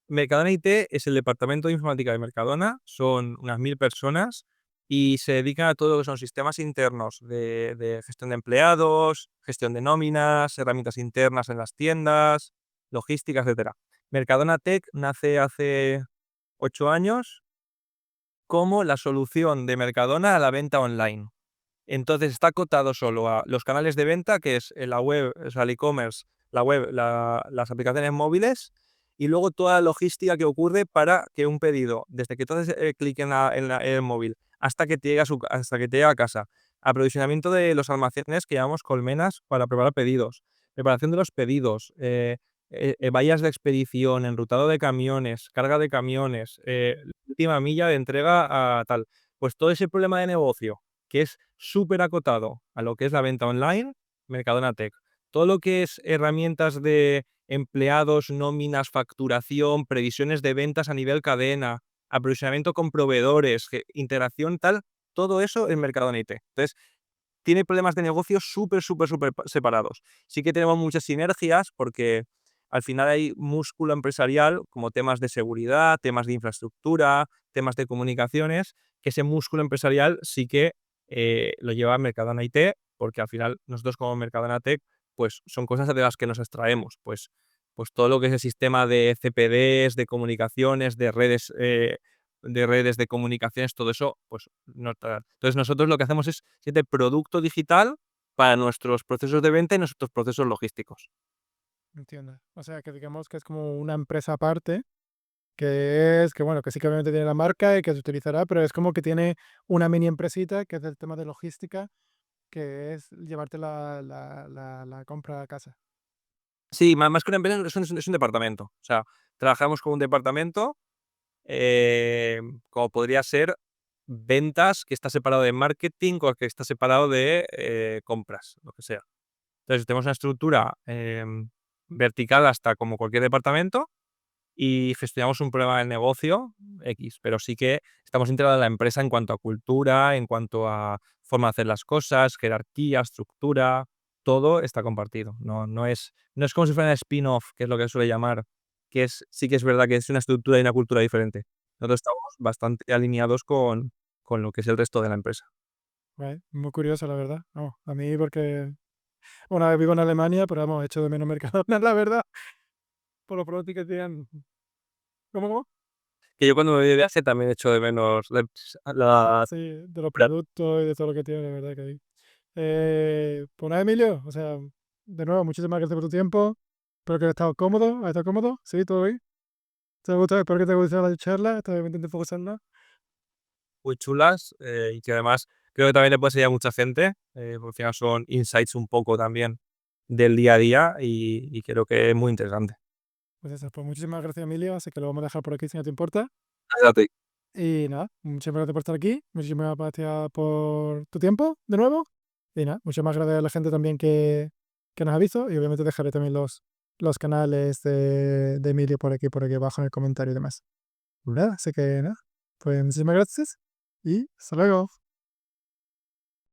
Mercadona IT es el departamento de informática de Mercadona, son unas 1000 personas y se dedican a todo lo que son sistemas internos de gestión de empleados, gestión de nóminas, herramientas internas en las tiendas, logística, etcétera. Mercadona Tech nace hace 8 años como la solución de Mercadona a la venta online. Entonces está acotado solo a los canales de venta, que es la web, o sea, el e-commerce, la web, las aplicaciones móviles y luego toda la logística que ocurre para que un pedido, desde que tú haces clic en el móvil hasta que te llega hasta que te llega a casa, aprovisionamiento de los almacenes que llamamos colmenas para preparar pedidos, preparación de los pedidos, vallas de expedición, enrutado de camiones, carga de camiones, última milla de entrega a tal. Pues todo ese problema de negocio que es súper acotado a lo que es la venta online, Mercadona Tech. Todo lo que es herramientas de empleados, nóminas, facturación, previsiones de ventas a nivel cadena, aprovisionamiento con proveedores, integración tal, todo eso en Mercadona IT. Entonces, tiene problemas de negocio súper, súper, súper separados. Sí que tenemos muchas sinergias porque al final hay músculo empresarial como temas de seguridad, temas de infraestructura, temas de comunicaciones, que ese músculo empresarial sí que lo lleva Mercadona IT, porque al final nosotros como Mercadona Tech, pues son cosas de las que nos extraemos, pues todo lo que es el sistema de CPDs, de comunicaciones, de redes de comunicaciones, todo eso, pues no tra entonces nosotros lo que hacemos es siete producto digital para nuestros procesos de venta y nuestros procesos logísticos. entiendo. O sea, que digamos que es como una empresa aparte, que bueno, que sí que obviamente tiene la marca y que se utilizará, pero es como que tiene una mini empresita que es del tema de logística, que es llevarte la compra a casa. Sí, más que una empresa es un departamento. O sea, trabajamos con un departamento, como podría ser ventas, que está separado de marketing o que está separado de, compras, lo que sea. Entonces, tenemos una estructura, vertical hasta como cualquier departamento y gestionamos un problema del negocio X, pero sí que estamos integrados en la empresa en cuanto a cultura, en cuanto a forma de hacer las cosas, jerarquía, estructura, todo está compartido. No es como si fuera un spin-off, que es lo que suele llamar, sí que es verdad que es una estructura y una cultura diferente. Nosotros estamos bastante alineados con lo que es el resto de la empresa. Guay, muy curioso, la verdad. Vamos, a mí porque una vez vivo en Alemania, pero vamos, hecho de menos Mercadona, la verdad, por los productos que tienen. ¿Cómo? Que yo cuando me voy de viaje también echo de menos la Sí, de los la productos y de todo lo que tiene, la verdad que hay. Pues nada, Emilio, o sea, de nuevo, muchísimas gracias por tu tiempo. Espero que hayas estado cómodo. ¿Has estado cómodo? Sí, todo bien. Espero que te guste la charla. Estaba intentando focusarla. muy chulas, y que además creo que también le puede servir a mucha gente, porque al final son insights un poco también del día a día y creo que es muy interesante. Pues eso, pues muchísimas gracias, Emilio. Así que lo vamos a dejar por aquí si no te importa. Gracias a ti. Y nada, muchísimas gracias por estar aquí. Muchísimas gracias por tu tiempo de nuevo. Y nada, muchas más gracias a la gente también que nos ha visto. Y obviamente dejaré también los canales de Emilio por aquí abajo en el comentario y demás. Nada, así que nada. Pues muchísimas gracias y hasta luego.